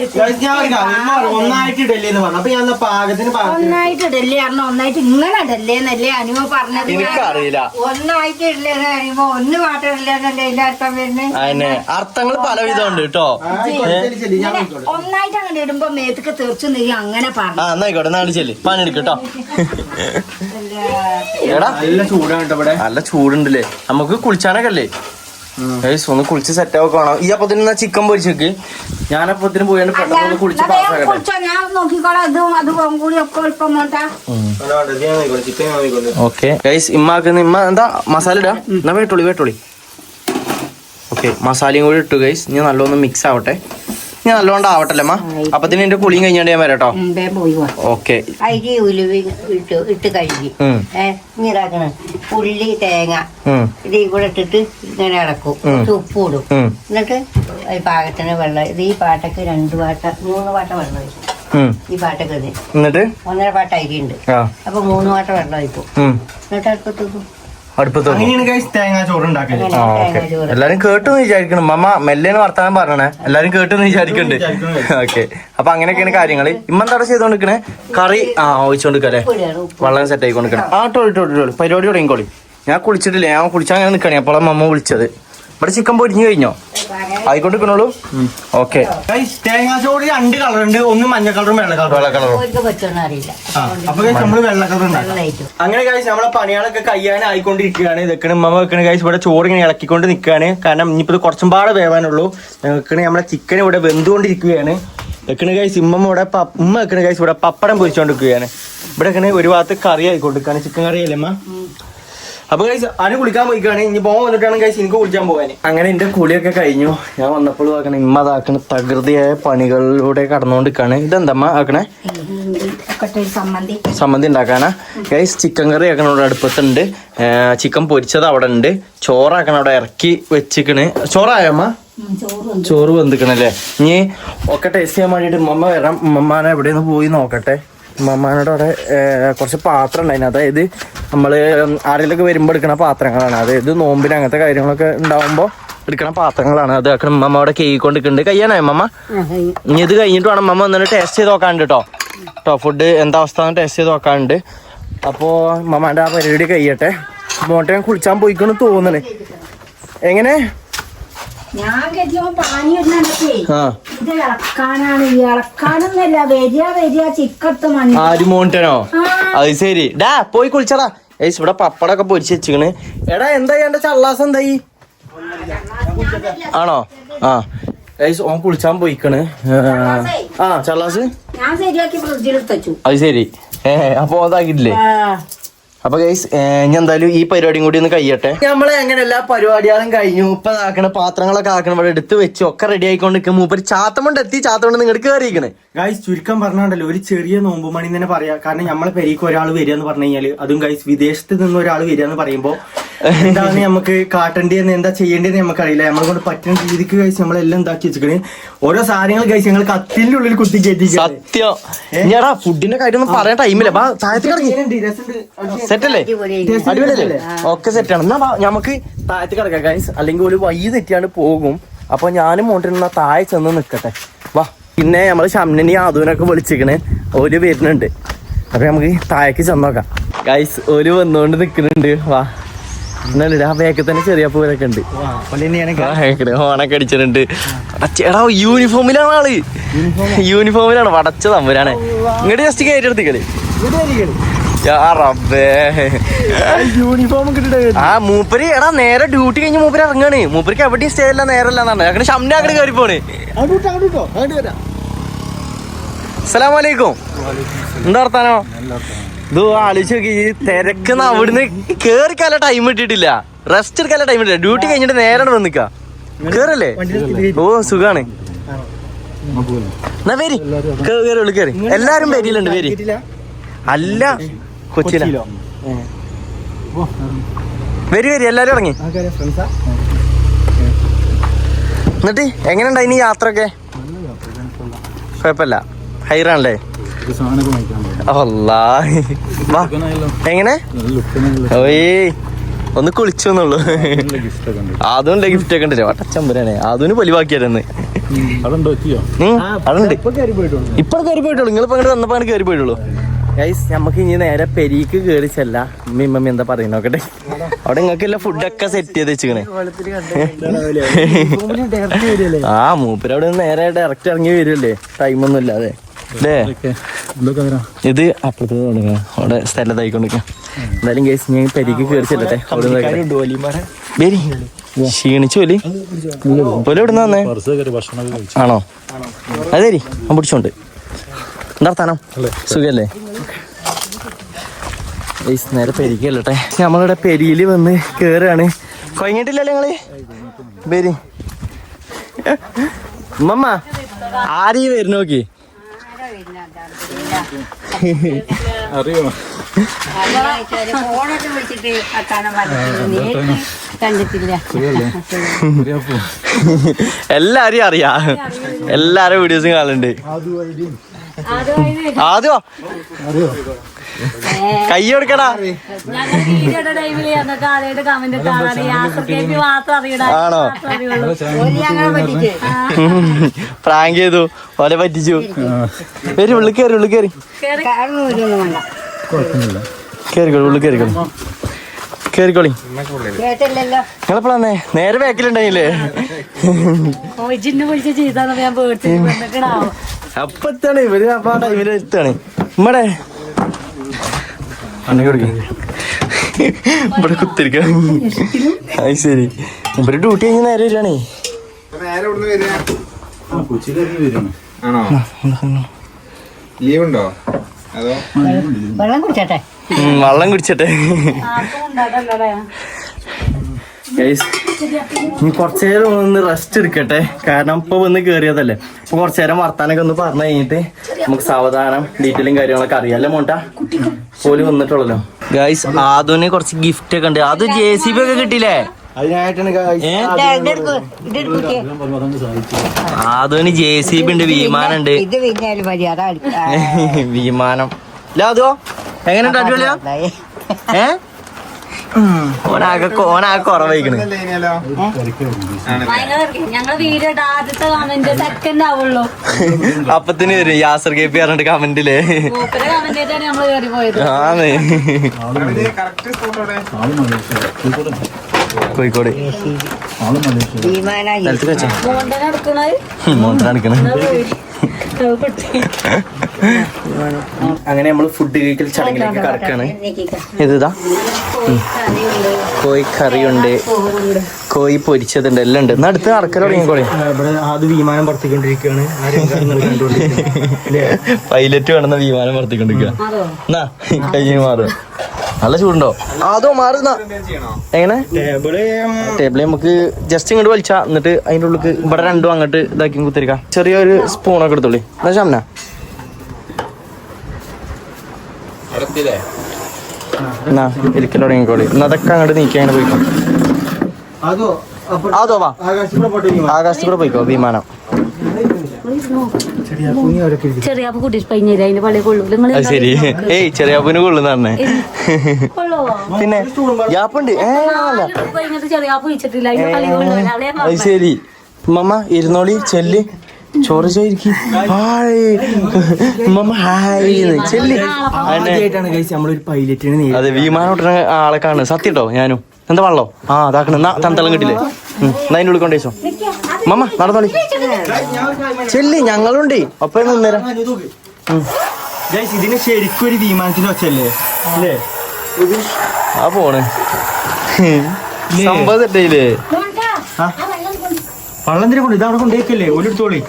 ഒന്നായിട്ട് ഇടല്ലേന്ന് പറഞ്ഞു അപ്പൊ ഞാൻ പാകത്തിന് ഒന്നായിട്ട് ഇടല്ലേ പറഞ്ഞ ഒന്നായിട്ട് ഇങ്ങനെ ഇടല്ലേന്നല്ലേ അനുഭവ പറഞ്ഞത് എനിക്കറിയില്ല ഒന്നായിട്ട് ഇടലേന്ന് അനുഭവ ഒന്ന് മാത്രം ഇടലേന്നല്ലേ അതിന്റെ അർത്ഥം വരുന്നത് അതിന് അർത്ഥങ്ങൾ പലവിധം ഉണ്ട് കേട്ടോ ഒന്നായിട്ട് അങ്ങനെ ഇടുമ്പോ മേത്തൊക്കെ തീർച്ചു നീ അങ്ങനെ പറഞ്ഞു ആ എന്നായിക്കോട്ടെ നാളെ ചെല്ലി പണിയെടുക്കട്ടോ എടാ നല്ല ചൂടാണ് കേട്ടോ ഇവിടെ നല്ല ചൂടുണ്ടല്ലേ നമുക്ക് കുളിച്ചാനൊക്കെ അല്ലേ ഒന്ന് കുളിച്ച് സെറ്റ് ആവൊക്കെ വേണം ഈ അപ്പത്തിന് ചിക്കൻ പൊരിച്ചേക്ക് ഞാനപ്പത്തിന് പോയാണ്ട് പെട്ടെന്ന് കുളിച്ച് പാസ്സാക്കട്ടെ ഞാൻ നോക്കിക്കോളാം അതും കൂടി ഒക്കെ എളുപ്പം മോട്ടാ ഓക്കെ ഗൈസ് ഇമ്മ എന്താ മസാല ഇടാ എന്നാ വേട്ടോളി ഓക്കെ മസാലയും കൂടി ഇട്ടു ഗൈസ് ഇനി നല്ലോണം മിക്സ് ആവട്ടെ ഇനി നല്ലോണം ആവട്ടല്ലേ അമ്മ അപ്പത്തിന് എന്റെ കുളിയും കഴിഞ്ഞാണ്ട് ഞാൻ വരാട്ടോ ഓക്കെ അരി ഉലുവ ഇട്ട് കഴുകി ഇതാക്കണം ഉള്ളി തേങ്ങ ഇത് ഇവിടെ ഇട്ടിട്ട് ഇങ്ങനെ ഇളക്കും ഉപ്പ് ഇടും എന്നിട്ട് ഈ പാകത്തിന് വെള്ളം ഇത് ഈ പാട്ടക്ക് 3 പാട്ട വെള്ളം ഒഴിക്കും ഈ പാട്ടക്ക് എന്നിട്ട് 1.5 പാട്ട അരി ഉണ്ട് അപ്പൊ 3 പാട്ട വെള്ളം ഒഴിക്കും എന്നിട്ട് അടുപ്പത്ത് അങ്ങനെയാണ് ഗൈസ് തേങ്ങാ ചോറ് ഉണ്ടാക്കല് എല്ലാരും കേട്ടെന്ന് വിചാരിക്കണം മമ്മ മെല്ലേന്ന് വർത്താനം പറഞ്ഞേ എല്ലാരും കേട്ടെന്ന് വിചാരിക്കണ്ട് ഓക്കെ അപ്പൊ അങ്ങനെയൊക്കെയാണ് കാര്യങ്ങള് ഇമ്മെന്താ ചെയ്തോണ്ടിരിക്കണേ കറി ഒഴിച്ചോണ്ടിരിക്കല്ലേ വെള്ളം സെറ്റ് ആയിക്കൊണ്ടിരിക്കണേ ടോളി പരിപാടി തുടങ്ങിക്കോളി ഞാൻ കുളിച്ചിട്ടില്ലേ ഞാൻ കുളിച്ചാൽ അങ്ങനെ നിക്കണേ അപ്പോഴാണ് മമ്മ വിളിച്ചത് ഇവിടെ ചിക്കൻ പൊരിഞ്ഞു കഴിഞ്ഞോ ആയിക്കൊണ്ടിരിക്കണോളൂ ഓക്കെ തേങ്ങാ ചോറ് 2 കളർ ഉണ്ട് ഒന്ന് മഞ്ഞ കളറും വെള്ള കളറും അപ്പൊ നമ്മള് വെള്ള കളർ ഉണ്ടാക്കും അങ്ങനെ കഴിച്ച് നമ്മളെ പണികളൊക്കെ കയ്യാനായിക്കൊണ്ടിരിക്കുകയാണ് ഇതൊക്കെ ഉമ്മ വെക്കണ കഴിച്ച് ഇവിടെ ചോറ് ഇങ്ങനെ ഇളക്കിക്കൊണ്ട് നിൽക്കുകയാണ് കാരണം ഇനിയിപ്പോ ഇത് കുറച്ചും പാടെ വേവാനുള്ളൂ വെക്കണ നമ്മളെ ചിക്കൻ ഇവിടെ വെന്തുകൊണ്ടിരിക്കുകയാണ് വെക്കണ കഴിച്ച് ഉമ്മ വെക്കണ കഴിച്ച് ഇവിടെ പപ്പടം പൊരിച്ചോണ്ടിരിക്കുകയാണ് ഇവിടെ വെക്കണ ഒരു ഭാഗത്ത് കറി ആയിക്കൊണ്ടിരിക്കുകയാണ് ചിക്കൻ കറി അല്ലേ അമ്മ അപ്പൊ ഗൈസ് അതിന് കുളിക്കാൻ പോയിക്കാണ് ഇനി പോകാൻ വന്നിട്ടാണ് ഗൈസ് എനിക്ക് കുളിക്കാൻ പോകാൻ അങ്ങനെ എന്റെ കുളിയൊക്കെ കഴിഞ്ഞു ഞാൻ വന്നപ്പോൾ ആക്കണേ ഇമ്മ അതാക്കണ തകൃതിയായ പണികളിലൂടെ കടന്നുകൊണ്ടിരിക്കാണ് ഇതെന്തമ്മ ആക്കണേ സമ്മന്തി ഉണ്ടാക്കാനാ ഗൈസ് ചിക്കൻ കറി ആക്കണ ഇവിടെ അടുപ്പത്തുണ്ട് ചിക്കൻ പൊരിച്ചത് അവിടെ ഉണ്ട് ചോറാക്കണ അവിടെ ഇറക്കി വെച്ചിക്കണ് ചോറായമ്മ ചോറ് വെന്തിക്കണല്ലേ ഇനി ഒക്കെ ടേസ്റ്റ് ചെയ്യാൻ വേണ്ടിട്ട് ഉമ്മ വരാം ഉമ്മമാനെ എവിടെയൊന്ന് പോയി നോക്കട്ടെ ഉമ്മമാനോട് അവിടെ കുറച്ച് പാത്രം ഉണ്ടായിരുന്നു അതായത് നമ്മള് ആരെങ്കിലൊക്കെ വരുമ്പോ എടുക്കണ പാത്രങ്ങളാണ് അതായത് നോമ്പിന് അങ്ങനത്തെ കാര്യങ്ങളൊക്കെ ഉണ്ടാവുമ്പോ എടുക്കണ പാത്രങ്ങളാണ് അത് ഉമ്മ അവിടെ കേക്കൊണ്ടിരിക്കുന്നുണ്ട് കയ്യാനായി അമ്മ ഇനി ഇത് കഴിഞ്ഞിട്ട് വേണം അമ്മ വന്നിട്ട് ടേസ്റ്റ് ചെയ്ത് നോക്കാണ്ട് കേട്ടോ ഫുഡ് എന്താ അവസ്ഥ ടേസ്റ്റ് ചെയ്ത് നോക്കാണ്ട് അപ്പോ അമ്മമാന്റെ ആ പരിപാടി കഴിയട്ടെ മോട്ടെ ഞാൻ കുളിച്ചാൻ പോയിക്കൊന്ന് തോന്നണേ എങ്ങനെ ഞാൻ പാനി ഇത് ഇളക്കാനാണ് ഇളക്കാനൊന്നല്ല വരിക ചിക്കത്ത് മണ്ണി ആര് മോണ്ടനോ അത് ശരി ഡാ പോയി കുളിച്ചടാ ഏസ് ഇവിടെ പപ്പടൊക്കെ പൊരിച്ച് വെച്ചിക്കണ് എടാ എന്തായി എന്റെ ചള്ളാസ് എന്തായി ആണോ ഏസ് ഓൻ കുളിച്ചാൻ പോയിക്കണ് ചള്ളാസ് ഞാൻ ശരിയാക്കി ഫ്രിഡ്ജിൽ വെച്ചു അത് ശരി അപ്പൊ അതാക്കിട്ടില്ലേ അപ്പൊ ഗൈസ് ഞാൻ എന്തായാലും ഈ പരിപാടിയും കൂടി ഒന്ന് കഴിയട്ടെ നമ്മള് എങ്ങനെ എല്ലാ പരിപാടികളും കഴിഞ്ഞു ഇപ്പൊ ആക്കണ പാത്രങ്ങളൊക്കെ ആക്കണം ഇവിടെ എടുത്ത് വെച്ച് ഒക്കെ റെഡി ആയിക്കൊണ്ട് മൂപ്പര് ചാത്തമണ്ട് എത്തി ചാത്തമണ്ട് നിങ്ങൾ കയറിയിരിക്കണേ ഗൈസ് ചുരുക്കം പറഞ്ഞാണ്ടല്ലോ ഒരു ചെറിയ നോമ്പ് മണി തന്നെ പറയാ കാരണം നമ്മളെ പെരീക്ക് ഒരാൾ വരിക എന്ന് പറഞ്ഞു കഴിഞ്ഞാല് അതും ഗൈസ് വിദേശത്ത് നിന്ന് ഒരാൾ വരിക എന്ന് പറയുമ്പോ എന്താണ് നമുക്ക് കാട്ടേണ്ടതെന്ന് എന്താ ചെയ്യേണ്ടതെന്ന് നമുക്കറിയില്ല നമ്മളെ കൊണ്ട് പറ്റുന്ന രീതിക്ക് ഗൈസ് നമ്മളെല്ലാം എന്താക്കി വെച്ചിക്കണ് ഓരോ സാധനങ്ങൾ ഗൈസ് ഞങ്ങൾ കത്തിന്റെ ഉള്ളിൽ കുത്തി കയറ്റി സത്യം ഞാടാ ഫുഡിന്റെ കാര്യം ഒന്നും പറയാൻ ടൈമില്ല സെറ്റല്ലേ അടിപൊളിയല്ലേ ഒക്കെ സെറ്റാണ് എന്നാ നമുക്ക് താഴത്ത് കിടക്കാം ഗൈസ് അല്ലെങ്കിൽ ഒരു വഴി തെറ്റിയാണ്ട് പോകും അപ്പൊ ഞാനും മോണ്ടിരുന്ന താഴെ ചെന്ന് നിക്കട്ടെ വാ പിന്നെ നമ്മള് ഷംനനി ആദൂനൊക്കെ വിളിച്ചിക്കണ് ഓല് വരുന്നുണ്ട് അപ്പൊ നമുക്ക് താഴേക്ക് ചെന്നോക്കാം ഗൈസ് ഓല് വന്നോണ്ട് നിക്കുന്നുണ്ട് വാ എന്നല്ല ആ ബാക്കിൽ തന്നെ ചെറിയ പൂരൊക്കെ ഉണ്ട് ഓണൊക്കെ അടിച്ചിട്ടുണ്ട് എടാ യൂണിഫോമിലാണ് ആള് യൂണിഫോമിലാണ് വടച്ച തമ്പുരാണ് ഇങ്ങോട്ട് ജസ്റ്റ് കയറ്റെടുത്തിക്കളി യൂണിഫോം ആ മൂപ്പര് എടാ നേരെ ഡ്യൂട്ടി കഴിഞ്ഞ് മൂപ്പര് ഇറങ്ങാണ്. മൂപ്പർക്ക് എവിടെയും സ്റ്റേ അല്ല നേരല്ലാന്നാണ് അങ്ങനെ ഷംന അങ്ങോട്ട് കയറി പോണ്. അസ്സലാമലൈക്കും. എന്താ വർത്താനോ? ഇത് ആലോചിച്ച് നോക്കി, തിരക്കുന്ന അവിടുന്ന് കേറിക്കാല ടൈം കിട്ടിയിട്ടില്ല, റെസ്റ്റ് എടുക്കാല ടൈം കിട്ടില്ല. ഡ്യൂട്ടി കഴിഞ്ഞിട്ട് നേരെ വന്നിക്ക കേറല്ലേ. ഓ സുഖാണ്. എന്നാ പേര് കേറി കേറി. എല്ലാരും പേരിലുണ്ട് പേര്. അല്ല കൊച്ചിയില. വരി വരി എല്ലാരും ഇറങ്ങി. എന്നിട്ട് എങ്ങനെ ഉണ്ടായി യാത്ര ഒക്കെ? കുഴപ്പമില്ല, ഹൈറാണല്ലേ? എങ്ങനെ ഓയ് ഒന്ന് കുളിച്ചോന്നുള്ളു. അതുകൊണ്ട് ഗിഫ്റ്റ് ഒക്കെ ഉണ്ടല്ലേ വട്ടച്ചമ്പരാണ്. അതിന് പൊലിവാക്കിയായിരുന്നു. അതുണ്ട് ഇപ്പൊ കയറി പോയിട്ടുള്ളൂ. നിങ്ങളിപ്പോ അങ്ങോട്ട് വന്നപ്പോ അങ്ങനെ കയറി പോയിട്ടുള്ളൂ. ഗൈസ് നമുക്ക് ഇനി നേരെ പെരീക്ക് കയറി ചെല്ല. മമ്മി എന്താ പറയുന്ന നോക്കട്ടെ. അവിടെ നിങ്ങൾക്കെല്ലാം ഫുഡൊക്കെ സെറ്റ് ചെയ്ത് വെച്ചിക്കണേ. ആ മൂപ്പര് അവിടെ നിന്ന് നേരെ ഡയറക്റ്റ് ഇറങ്ങി വരുമല്ലേ, ടൈമൊന്നും ഇല്ലാതെ അല്ലേ. ഇത് അപ്പുറത്ത് തുടങ്ങുക, അവിടെ സ്ഥലത്തായിക്കൊണ്ടിരിക്കുക. എന്തായാലും ഗൈസ് ഞാൻ പെരീക്ക് കയറി ചെല്ലട്ടെ. ക്ഷീണിച്ചു പോലി പോലെ ഇവിടുന്ന് വന്നേ ആണോ? അതെ ഞാൻ പിടിച്ചോണ്ട്. എന്താ വർത്താനം? സുഖല്ലേ? നേരെ പെരിക്കല്ലേ. നമ്മളിവിടെ പെരിയില് വന്ന് കേറാണ്. കൊയങ്ങിട്ടില്ലല്ലേ നിങ്ങള്? പേര് മമ്മ ആരീ വരുന്ന നോക്കി അറിയോ? ഫോണൊക്കെ വിളിച്ചിട്ട് കണ്ടിട്ടില്ല. എല്ലാരും അറിയാ, എല്ലാരും വീഡിയോസും കാണലുണ്ട്. ആദ്യോ കൈ കൊടുക്കടാ. ആണോ? പ്രാങ്ക് ചെയ്തു, ഓലെ പറ്റിച്ചു. വരും ഉള്ളിൽ കയറി, ഉള്ളിൽ കയറി കേറിക്കോളി, ഉള്ളിൽ കേറിക്കോളി, കേറിക്കോളി. നിങ്ങളെപ്പോഴാന്നേ? നേരെ ബാക്കിലുണ്ടായില്ലേ? അപ്പൊ എത്താണ് ഇവര്. അപ്പൊ ആ ടൈമില് എത്താണ് നമ്മടെ ഇവിടെ കുത്തിരിക്ക. അത് ശരി. ഇവര് ഡ്യൂട്ടി കഴിഞ്ഞ് നേരെ വരികയാണേ. ലീവുണ്ടോ? അതോ വെള്ളം കുടിച്ചട്ടെ? വെള്ളം കുടിച്ചട്ടെ. ഇനി കുറച്ചേരം ഒന്ന് റെസ്റ്റ് എടുക്കട്ടെ, കാരണം ഇപ്പൊ വന്ന് കേറിയതല്ലേ. അപ്പൊ കുറച്ചേരം വർത്താനൊക്കെ ഒന്ന് പറഞ്ഞു കഴിഞ്ഞിട്ട് നമുക്ക് സാവധാനം ഡീറ്റെയിലും കാര്യങ്ങളൊക്കെ അറിയാലോ. മോണ്ട പോലും വന്നിട്ടുള്ളല്ലോ. ഗൈസ് ആദുവിന് കുറച്ച് ഗിഫ്റ്റ് ഒക്കെ ഉണ്ട്. അത് JCB ഒക്കെ കിട്ടിയില്ലേ? ആദുവിന് JCB ഉണ്ട്, വിമാനം ഉണ്ട്. വിമാനം ഇല്ല അതോ എങ്ങനെയുണ്ട്? അടിപൊളിയാ? ഓനാകെ കുറവായിക്കണ്. അപ്പത്തിന് വരും യാസർ KP പറഞ്ഞിട്ട് കമന്റില്. ആണ് കോഴിക്കോട് അങ്ങനെ നമ്മള് ഫുഡ് കഴിക്കൽ ചടങ്ങിലേക്ക് കടക്കാണ്. ഇതാ കോഴിക്കറിയുണ്ട്, കോഴി പൊരിച്ചതുണ്ട്, എല്ലാം ഉണ്ട്. എന്നാ അടുത്ത് കറക്കൽ തുടങ്ങിക്കോളെ. അത് വിമാനം പറത്തിക്കൊണ്ടിരിക്കുകയാണ്. പൈലറ്റ് വേണമെന്ന വിമാനം പറത്തിക്കൊണ്ടിരിക്കുക. എന്നാ കഴിഞ്ഞ് മാറും. നല്ല ചൂടുണ്ടോ? അതോ മാറുന്ന എങ്ങനെ ടേബിള് നമുക്ക് ജസ്റ്റ് ഇങ്ങോട്ട് വലിച്ചാ, എന്നിട്ട് അതിൻ്റെ ഉള്ളിൽ ഇവിടെ രണ്ടും അങ്ങോട്ട് ഇതാക്കി കുത്തിരിക്കാം. ചെറിയൊരു സ്പൂണൊക്കെ എടുത്തോളി. എന്നാ ശാമന എന്നാ ഇരിക്കൽ തുടങ്ങിക്കോളി. എന്നാ അതൊക്കെ അങ്ങോട്ട് നീക്കി അങ്ങനെ പോയിക്കോ. അതോ വാ ആകാശത്ത് കൂടെ പോയിക്കോ വിമാനം. ശരി. ഏയ് ചെറിയാപ്പൂന് കൊള്ളുന്ന പറഞ്ഞേ. പിന്നെ ഗ്യാപ്പുണ്ട്. അത് ശരി. മമ്മ ഇരുന്നോളി, ചെല്ല് ചോറ് ചോദിക്കും. നമ്മളൊരു പൈലറ്റിന് അതെ വിമാനം ഓട്ടുന്ന ആളെ കാണും. സത്യട്ടോ ഞാനും. എന്താ വെള്ളോ? ആ അതാക്കണ തന്തളം കിട്ടില്ലേ? എന്നാ അതിൻ്റെ ഉള്ളിൽ കൊണ്ടേച്ചോ. മമ്മ നടന്നോളി ചെല്ലി, ഞങ്ങളുണ്ട് ഒപ്പം നിന്നേരം. ഗൈസ് ഇതിന് ശരിക്കും ഒരു വിമാനത്തിന്റെ ഒച്ചല്ലേ അല്ലേ? ആ പോണ് സംഭവം തെറ്റയില്ലേ? വള്ളം എന്തിനാ കൊണ്ട് ഇതവിടെ കൊണ്ടേക്കല്ലേ ഒരിടത്തോളി.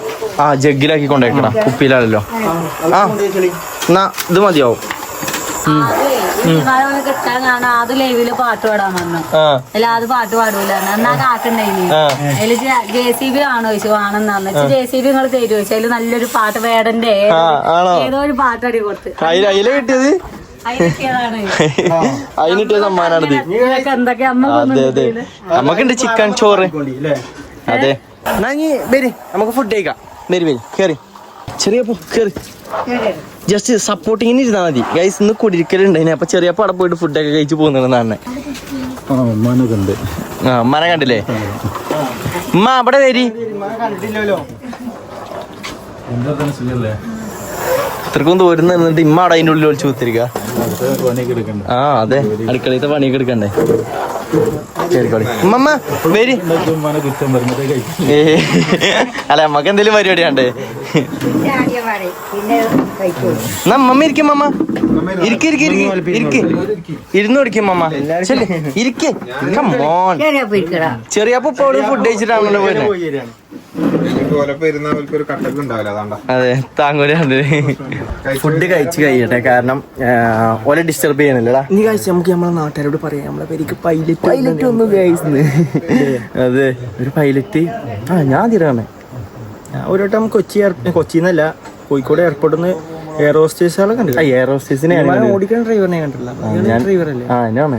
ആ ജഗ്ഗിലാക്കി കൊണ്ടേക്കണം, കുപ്പിയിലാണല്ലോ. ആ എന്നാ ഇത് മതിയാവും. കിട്ടാൻ കാണാൻ അത് ലൈവില് പാട്ട് പാടാൻ വന്നു. അല്ല അത് പാട്ട് പാടൂല എന്നാ കാട്ടുണ്ടായിനി. അതില് JCB ആണോ ചോദിച്ചു, ആണെന്ന് പറഞ്ഞു. JCB നിങ്ങൾ തരുമോ ചോദിച്ചു. അതില് നല്ലൊരു പാട്ട് വേടന്റെ ഏതോ ഒരു പാട്ട് അടി കൊടുത്ത് അതിലെ കിട്ടിയത് അതിന് കിട്ടിയ സമ്മാനാണിത്. എന്തൊക്കെയാ അതെ അതെ നമുക്കുണ്ട് ചിക്കൻ ചോറ്. അതെ എന്നാ നീ വരി നമുക്ക് ഫുഡ് കഴിക്കാം. വരി വരി കേറി ചെറിയ കേറി ജസ്റ്റ് സപ്പോർട്ടിങ്ങിന് ഇരുന്നാ മതി ഗൈസ്. ഇന്ന് കുടിരിക്കലുണ്ടായിന് അപ്പൊ ചെറിയ അവിടെ പോയിട്ട് ഫുഡൊക്കെ കഴിച്ച് പോകുന്നുണ്ടെന്നാണ്. ആ ഉമ്മനെ കണ്ടില്ലേ? ഉമ്മ അവിടെ വരി. ഇത്രക്കും ദൂരം നിന്നിട്ട് ഇമ്മ അവിടെ അതിൻ്റെ ഉള്ളിൽ ഒളിച്ചു കുത്തിരിക്ക. ആ അതെ അടുക്കളത്തെ പണിയൊക്കെ എടുക്കണ്ടേ. കേറിക്കോളി ഉമ്മ വരി. അല്ല നമ്മക്ക് എന്തേലും പരിപാടി വേണ്ടേ? എന്നാ മമ്മ ഇരിക്കും. മമ്മ ഇരിക്ക് ഇരിക്ക് ഇരിക്ക് ഇരിക്ക് ഇരുന്ന് കുടിക്കും മമ്മ. ശരി ഇരിക്ക്. ചെറിയപ്പോ ഇപ്പോൾ ഫുഡ് കഴിച്ചിട്ടാണല്ലോ പോയിരുന്നത്. അതെ താങ്കൂല ഫുഡ് കഴിച്ച് കഴിയട്ടെ, കാരണം ഓലെ ഡിസ്റ്റർബ് ചെയ്യണല്ലോടാ. ഇനി കഴിച്ച് നമുക്ക് നമ്മളെ നാട്ടുകാരോട് പറയാം നമ്മളെ പേർക്ക് പൈലറ്റ് ഒന്നും കഴിച്ചത്. അതെ ഒരു പൈലറ്റ്. ആ ഞാൻ തീരാണ്. ഒരു വട്ടം കൊച്ചിന്നല്ല കോഴിക്കോട് എയർപോർട്ടിൽ നിന്ന് എയർ ഹോസ്റ്റേഴ്സുകളെ കണ്ടില്ല. എയർ ഹോസ്റ്റേഴ്സിനെ ഓടിക്കുന്ന ഡ്രൈവറിനെ കണ്ടില്ല. ഡ്രൈവറല്ലേ? ആ എന്നാണ്.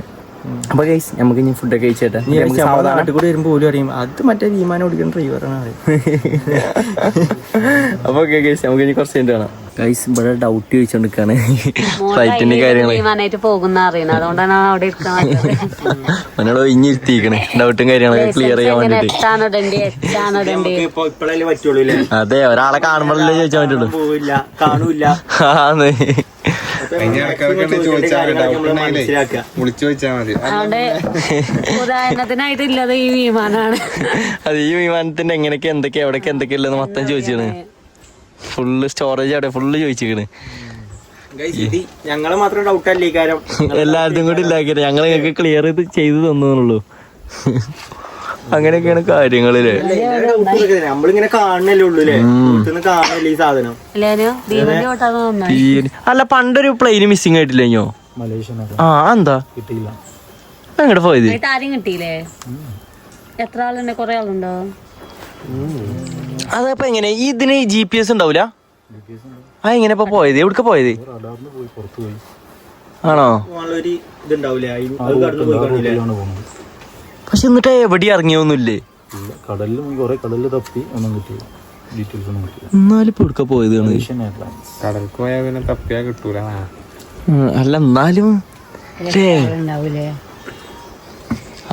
അപ്പൊ ഗൈസ് നമുക്ക് ഇനി ഫുഡൊക്കെ കഴിച്ചേട്ടെ. നാട്ടിൽ കൂടെ വരുമ്പോൾ പോലും അറിയും അത് മറ്റേ വിമാനം ഓടിക്കുന്ന ഡ്രൈവറാണ്. അപ്പൊ ഓക്കെ ഗൈസ് നമുക്ക് ഇനി കുറച്ച് കഴിഞ്ഞിട്ട് കാണാം. ഗൈസ് ഇവിടെ ഡൗട്ട് ചോദിച്ചോണ്ടിരിക്കാണ് ഫ്ലൈറ്റിന്റെ കാര്യങ്ങള് പോകുന്ന അറിയണം. അതുകൊണ്ടാണ് അവിടെ അവനോട് ഇഞ്ഞിരുത്തിക്കണേ ഡൗട്ടും കാര്യങ്ങളൊക്കെ ക്ലിയർ ചെയ്യാൻ വേണ്ടിട്ട്. അതെ ഒരാളെ കാണുമ്പോഴല്ലേ ചോദിച്ചാൻ പറ്റുള്ളൂ. ആന്ന് ഉദാഹരണത്തിനായിട്ടില്ലത് ഈ വിമാനാണ്. അത് ഈ വിമാനത്തിന്റെ എങ്ങനെയൊക്കെ എന്തൊക്കെയാ എവിടേക്ക് എന്തൊക്കെയാ ഉള്ളത് മൊത്തം ചോദിച്ചാണ്. ഫുള്ള് സ്റ്റോറേജ് അവിടെ ഫുള്ള് ചോദിച്ചിരിക്കണ്. ഞങ്ങള് മാത്രം ഡൗട്ട് അല്ലേ കാര്യം എല്ലായിടത്തും കൂടി ഇല്ലാക്കിയത് ഞങ്ങൾ നിങ്ങൾക്ക് ക്ലിയർ ചെയ്ത് തന്നുള്ളൂ. അങ്ങനെയൊക്കെയാണ് കാര്യങ്ങളില്. നമ്മളിങ്ങനെ കാണണല്ലേ ഉള്ളൂ അല്ലേ? കാണണല്ലേ ഈ സാധനം. അല്ല പണ്ടൊരു പ്ലെയിന് മിസ്സിംഗ് ആയിട്ടില്ല കഴിഞ്ഞോ? ആ എന്താ കിട്ടിയില്ല. എങ്ങോട്ട് പോയത്? ആരും കിട്ടിയില്ലേ? എത്ര ആളുണ്ട്? കൊറേ ആളുണ്ടോ? അതപ്പോ എങ്ങനെ ഇതിന് GPS ഉണ്ടാവൂല? ആ എങ്ങനെ ഇപ്പൊ പോയത്? എവിടക്ക പോയത്? ആണോ? പക്ഷെ എന്നിട്ട് എവിടെ ഇറങ്ങിയൊന്നുമില്ലേ? എന്നാലും ഇപ്പൊ എവിടക്ക പോയത്? കടൽക്ക് പോയാ പിന്നെ തപ്പിയാ കിട്ടൂല. അല്ല എന്നാലും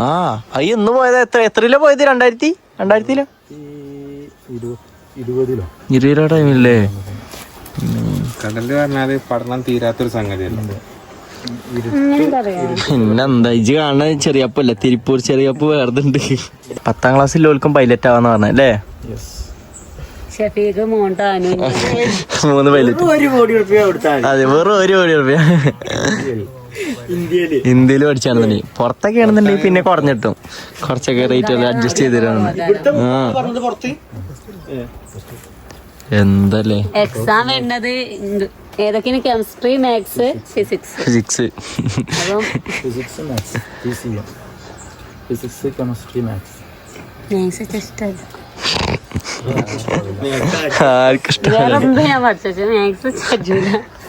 ആ അയ്യ എന്ന് പോയത് എത്രയിലോ പോയത്? 2000 20 ടൈമില്ലേ? കടല് പറഞ്ഞാല് പഠനം തീരാത്തൊരു സംഗതിയല്ല. പിന്നെന്താ ഇജ് കാണുന്ന ചെറിയപ്പല്ലേ? തിരുപ്പൂർ ചെറിയപ്പ് വേർതുണ്ട്. 10ാം ക്ലാസ്സിൽ ലോൽക്കും പൈലറ്റ് ആവാന്ന് പറഞ്ഞല്ലേ? 3 പൈലറ്റ്. അതെ വെറും 1 കോടി രൂപ ഇന്ത്യയിൽ പഠിച്ചാണെന്നുണ്ടെങ്കിൽ. പുറത്തൊക്കെ ആണെന്നുണ്ടെങ്കിൽ പിന്നെ കുറഞ്ഞിട്ടും കുറച്ചൊക്കെ റേറ്റ് അഡ്ജസ്റ്റ് ചെയ്ത് തരാണ്. എന്തല്ലേ എക്സാം വരുന്നത് ഏതൊക്കെയാണ്? Chemistry, maths, physics.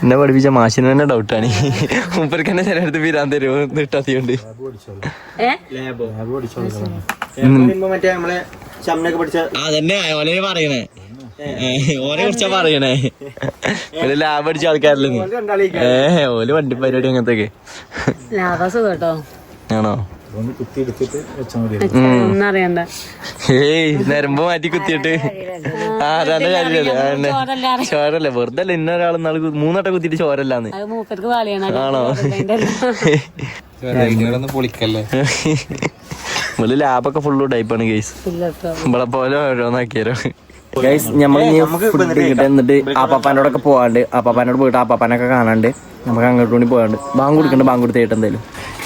എന്നെ പഠിപ്പിച്ച മാഷിന് തന്നെ ഡൗട്ടാണ്. മൂപ്പർക്ക് തന്നെ ചിലടുത്ത് പിരാൻ തരുമോ കിട്ടാത്തതുകൊണ്ട്. അതന്നെ ഓനെ പറയണേ. ഓനെ കുറിച്ചാ പറയണേ. ലാബ് അടിച്ച ആൾക്കാരല്ലേ? ഓല് വണ്ടി പരിപാടി അങ്ങനത്തൊക്കെ ആണോ? ഏയ് നരമ്പ് മാറ്റി കുത്തിയിട്ട് രണ്ട് കാര്യല്ലേ? ചോരല്ലേ? വെറുതെ അല്ല ഇന്ന ഒരാൾ 3 വട്ടം കുത്തിയിട്ട് ചോരല്ലാന്ന്. ആണോ? പൊളിക്കല്ലേ? ലാബൊക്കെ ഫുള്ള് ടൈപ്പാണ് കേസ്. ഇവിടെ പോലെ ഓരോന്നാക്കിയാലോ. എന്നിട്ട് ആപ്പാപ്പാനോടൊക്കെ പോകാണ്ട് ആപ്പാപ്പാനോട് പോയിട്ട് ആപ്പാപ്പാനൊക്കെ കാണാണ്ട് നമുക്ക് അങ്ങോട്ട് കൂടി പോകാണ്ട് ബാങ്ക് കൊടുക്കണ്ട് ബാങ്ക് കൊടുത്തേട്ട് എന്തായാലും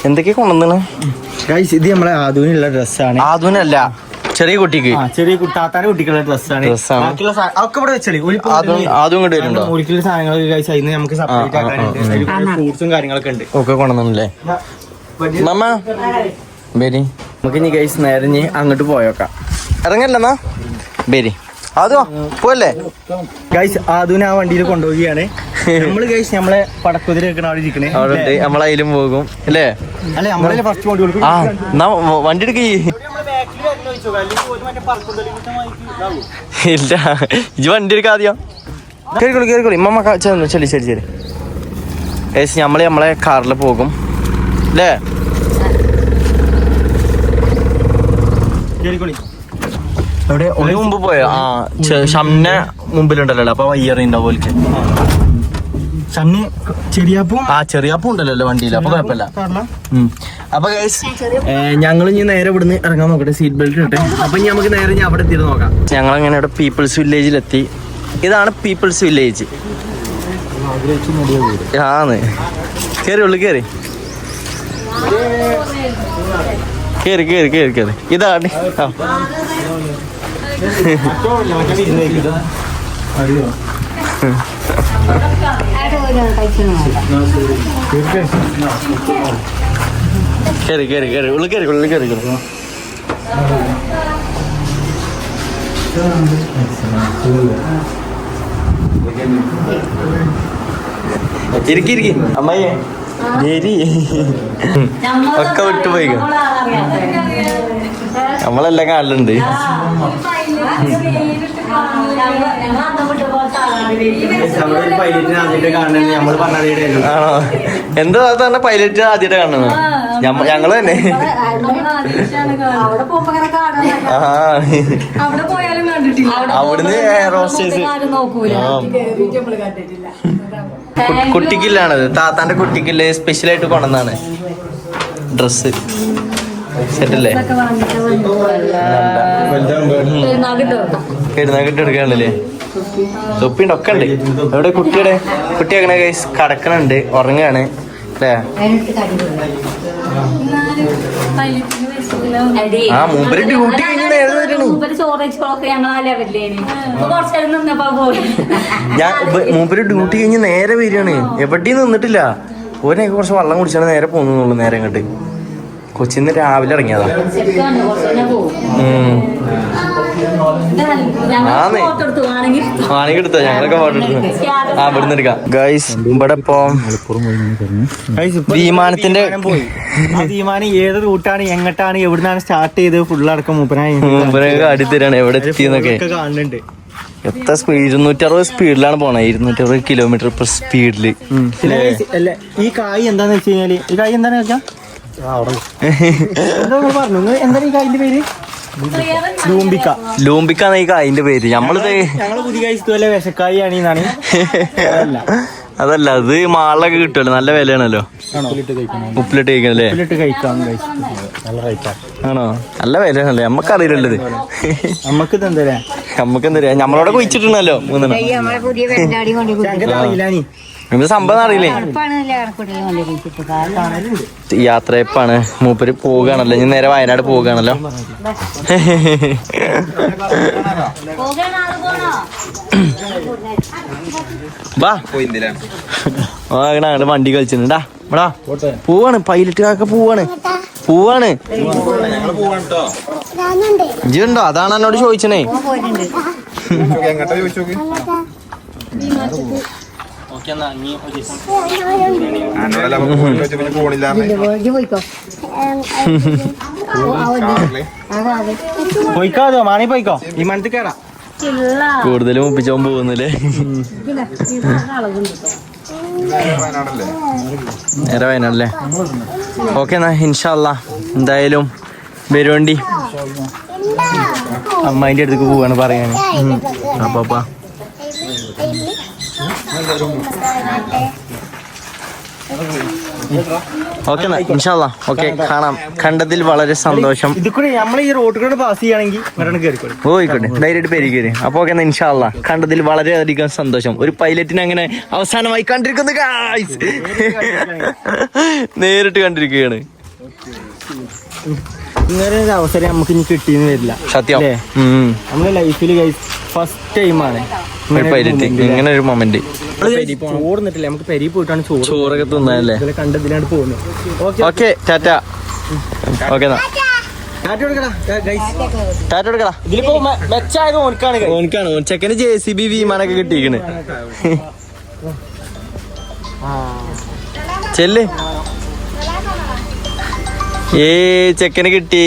എന്തൊക്കെയാ കൊണ്ടുവന്നാണ് ഗൈസ് ഇത് നമ്മളെ ആദൂനുള്ള ഡ്രസ്സാണ്. ആദൂനല്ല ചെറിയ കുട്ടിക്ക് ചെറിയ താത്താന്റെ കുട്ടിക്കുള്ള ഡ്രസ്സാണ്. ഒക്കെ ഇവിടെ വെച്ചേ അതും കൂടെ വരുന്നുണ്ടോ ഒരിക്കലും സാധനങ്ങൾ ഗൈസ് അതിന് നമുക്ക് സെപ്പറേറ്റ് ആക്കാനുണ്ട്. ഫ്രൂട്ട്സും കാര്യങ്ങളൊക്കെ ഉണ്ട്. ഒക്കെ കൊണ്ടുവന്നല്ലേ മമ്മ ബേരി നമുക്ക് ഇനി ഗൈസ് നേരെ ഇനി അങ്ങോട്ട് പോയോക്കാം ഇറങ്ങല്ലെന്നാ ബേരി അതോ പോവല്ലേ ഗൈസ് ആദൂനെ ആ വണ്ടിയിൽ കൊണ്ടുപോവുകയാണ് നമ്മള്. ഗൈസ് നമ്മളെ പടക്കുതിര വെക്കണ അവിടെ ഇരിക്കണേ അവിടെ ഉണ്ട് നമ്മളതിലും പോകും അല്ലേ അല്ലെ നമ്മളെ ഫസ്റ്റ് വണ്ടി കൊടുക്കും. ആ എന്നാ വണ്ടി എടുക്കേ ഇല്ല ഇജ് വണ്ടി എടുക്ക ആദ്യം കേറിക്കോളി കേറിക്കോളി ഇമ്മ ചെന്നു ശരി ശരി ശരി ഏസ് നമ്മളെ കാറിൽ പോകും അല്ലേ എവിടെ ഒരു മുമ്പ് പോയോ ആ ഷംന മുമ്പിലുണ്ടല്ലോ അപ്പൊ വയ്യറിണ്ടാവും ഓൽക്ക് ചെറിയാപ്പും ആ ചെറിയാപ്പും ഉണ്ടല്ലോ വണ്ടിയിൽ അപ്പൊ കുഴപ്പമില്ല. അപ്പൊ ഞങ്ങൾ ഇനി നേരെ ഇവിടുന്ന് ഇറങ്ങാൻ നോക്കട്ടെ. സീറ്റ് ബെൽറ്റ് ഇട്ടെ. അപ്പൊ ഇനി നമുക്ക് നേരെ ഞാൻ അവിടെ എത്തിയിട്ട് നോക്കാം. ഞങ്ങളങ്ങനെ ഇവിടെ പീപ്പിൾസ് വില്ലേജിലെത്തി. ഇതാണ് പീപ്പിൾസ് വില്ലേജ്. ആന്ന് കേറി ഉള്ളു കേറി കേറി കേറി കേറി കേറി ഇതാണ്. കേറി കേറി കേറി ഉള്ളു കേറി ഉള്ളു കേറി കേറി ഇരിക്കി ഇരിക്കി അമ്മയെ ഒക്കെ വിട്ടുപോയി നമ്മളെല്ലാം കാണലുണ്ട്. ആണോ എന്താ പറഞ്ഞ പൈലറ്റ് ആദ്യമായിട്ട് കാണുന്നത് ഞങ്ങള് തന്നെ. അവിടുന്ന് എയർ ഹോസ്റ്റേഴ്സ് കുട്ടിക്കില്ലാണത് താത്താന്റെ കുട്ടിക്കില്ലേ സ്പെഷ്യലായിട്ട് കൊണ്ടുവന്നാണ് ഡ്രസ്സ് സെറ്റല്ലേ പെരുന്നാക്കിട്ട് എടുക്കാണല്ലേ തൊപ്പിണ്ട് ഒക്കെ ഉണ്ട്. എവിടെ കുട്ടിയുടെ കുട്ടിയാക്കണ കൈസ് കടക്കണുണ്ട് ഉറങ്ങാണ് അല്ലേ. ആ മൂപ്പര് ഡ്യൂട്ടി കഴിഞ്ഞ് നേരെ വരണേ. ഞാൻ മൂപ്പര് ഡ്യൂട്ടി കഴിഞ്ഞ് നേരെ വരികയാണ്. എവിടെയും നിന്നിട്ടില്ല. ഓരൊക്കെ കുറച്ച് വെള്ളം കുടിച്ചാണ് നേരെ പോകുന്നുള്ളൂ. നേരെ അങ്ങോട്ട് കൊച്ചിന്ന് രാവിലെ ഇറങ്ങിയതാ. ആണെങ്കിൽ എടുത്തോ ഞങ്ങളൊക്കെ ഫോട്ടോ എടുത്തു. ആ ഇവിടുന്ന് എടുക്കാം ഗൈസ്. ഇവിടെ ഇപ്പൊ വിമാനത്തിന്റെ വിമാനം ഏത് റൂട്ടാണ് എങ്ങോട്ടാണ് എവിടുന്നാണ് സ്റ്റാർട്ട് ചെയ്തത് ഫുൾ അടക്കം മൂപ്പരൊക്കെ അടിത്തരാണ് എവിടെ എത്തിയെന്നൊക്കെ കാണുന്നുണ്ട്. എത്ര സ്പീഡ് 260 സ്പീഡിലാണ് പോണത്. 260 കിലോമീറ്റർ പെർ സ്പീഡില്. ഈ കായ് എന്താന്ന് വെച്ച് കഴിഞ്ഞാല് ഈ കായ് എന്താന്ന് വെച്ചാ പറഞ്ഞു എന്താണ് ഈ കായിന്റെ പേര്? ലൂംബിക്കാണ് ഈ കായിന്റെ പേര്. ഞങ്ങള് പുതിയ കായ് വിഷക്കായാണ് എന്നാണ്. അതല്ല അത് മാളിലൊക്കെ കിട്ടുമല്ലോ നല്ല വിലയാണല്ലോ. ഉപ്പിലിട്ട് കഴിക്കണല്ലേ ആണോ നല്ല വിലയാണല്ലേ. നമ്മക്കറിയില്ലല്ലോ ഇത്. നമ്മക്ക് എന്താ നമ്മളോടെ കുഴിച്ചിട്ടുണ്ടല്ലോ ഇത് സംഭവം അറിയില്ലേ. യാത്രയപ്പാണ് മൂപ്പര് പോവുകയാണല്ലോ. ഞാൻ നേരെ വയനാട് പോവുകയാണല്ലോ. അങ്ങോട്ട് വണ്ടി കളിച്ചിട്ടുണ്ടാ ഇവിടെ പോവാണ്. പൈലറ്റുകാരൊക്കെ പോവാണ്. ഇജുണ്ടോ? അതാണ് എന്നോട് ചോദിച്ചണേ. പോയിക്കോ മാണി പോയിക്കോ. ഈ മണത്ത് കേറാ കൂടുതലും ഒപ്പിച്ചോൻ പോകുന്നില്ലേ. നേരെ വയനാടല്ലേ. ഓക്കെ എന്നാ ഇൻഷാല്ലാ എന്തായാലും വരുവണ്ടി. അമ്മായിന്റെ അടുത്തേക്ക് പോവാണ് പറയാന്. ഓക്കെ ഇൻഷാല്ലാ. ഓക്കെ കാണാം. കണ്ടതിൽ വളരെ സന്തോഷം. ഇത് കൂടെ നമ്മൾ ഈ റോഡ് കൂടെ പാസ് ചെയ്യുകയാണെങ്കിൽ ഇങ്ങോട്ട് കയറിക്കോളി. പോയിക്കോട്ടെ, ധൈര്യമായിട്ട് പേര് കയറി. അപ്പൊ ഓക്കെ ഇൻഷാല്ലാ. കണ്ടതിൽ വളരെയധികം സന്തോഷം. ഒരു പൈലറ്റിനെ അങ്ങനെ അവസാനമായി കണ്ടിരിക്കുന്നു ഗായ്സ്. നേരിട്ട് കണ്ടിരിക്കുകയാണ്. ഇങ്ങനെ ഒരു അവസരം നമുക്ക് ഇനി കിട്ടിയെന്ന് വരില്ല. സത്യം. അല്ലേ? നമ്മുടെ ലൈഫിൽ ഫസ്റ്റ് ടൈമാണ് ഒരു പൈലറ്റ് ഇങ്ങനെ ഒരു മൊമെന്റ്. ചോർന്നിട്ടില്ല, നമുക്ക് പെരി പോയിട്ടാണ് ചോറൊക്കെ തിന്നാനല്ലേ. കണ്ടതിനാണ് പോകുന്നത്. ഓക്കെ ടാറ്റ. ഓക്കെ എന്നാ ടാറ്റ എടുക്കടാ. ഇതിലിപ്പോ മെച്ചായത് ഓൻക്കാണ്. ഓനിക്കാണ് ചെക്കന് JCB വിമാനൊക്കെ കിട്ടിയിരിക്കണ്. ചെല്ല്. ചെക്കന് കിട്ടി.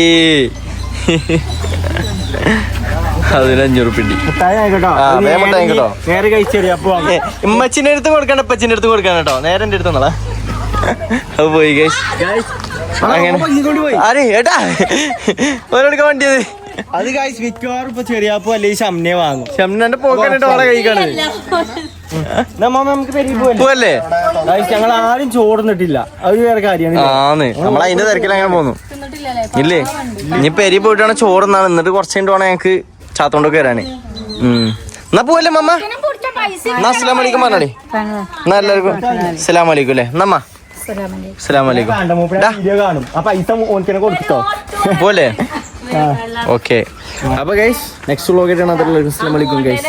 1500 കിട്ടി. നേരെ കഴിച്ചേരി. അപ്പൊ ഇമ്മച്ചിന്റെ അടുത്ത് കൊടുക്കണ്ട, ഇപ്പച്ചിന്റെ അടുത്ത് കൊടുക്കണം കേട്ടോ. നേരെ എന്റെ അടുത്ത് വന്നോളാ. അത് പോയി ഗൈസ്. അങ്ങനെ ആര് ഏട്ടാ ഓരോടുക്കാൻ വണ്ടിയത്. അത് ഗൈസ് മിക്കവാറും ഇപ്പൊ ചെറിയാപ്പോ അല്ലെങ്കിൽ ഷംനെ വാങ്ങും. ഷംനന്റെ പോക്കാനിട്ട് ഓളെ കഴിക്കാണ്. നമുക്ക് പെരി പോവല്ലേ? ഞങ്ങൾ ആരും ചോർന്നിട്ടില്ല. അത് വേറെ കാര്യമാണ്. ആന്ന് നമ്മൾ അതിന്റെ തിരക്കിൽ അങ്ങനെ പോന്നു. ഇല്ലേ ഇനി പെരി പോയിട്ടാണ് ചോറുന്നാണ്. എന്നിട്ട് കുറച്ച് കഴിഞ്ഞിട്ട് വേണം ഞങ്ങക്ക് ചാത്തോണ്ടൊക്കെ വരാന്. എന്നാ പോവല്ലേ മമ്മ? എന്നാ അസ്സലാമു അലൈക്കും പറഞ്ഞോളി. എന്നാ എല്ലാവർക്കും അസ്സലാമു അലൈക്കും അല്ലേ? നമ്മ അസ്സലാമു അലൈക്കും. വീഡിയോ കാണും. ആ പൈസ ഓൻക്കനെ കൊടുത്തോ പോലെ. ഓക്കെ അപ്പൊ ഗൈസ് നെക്സ്റ്റ് വ്ലോഗ് ആയിട്ടാണ്. അസ്സലാമു അലൈക്കും ഗൈസ്.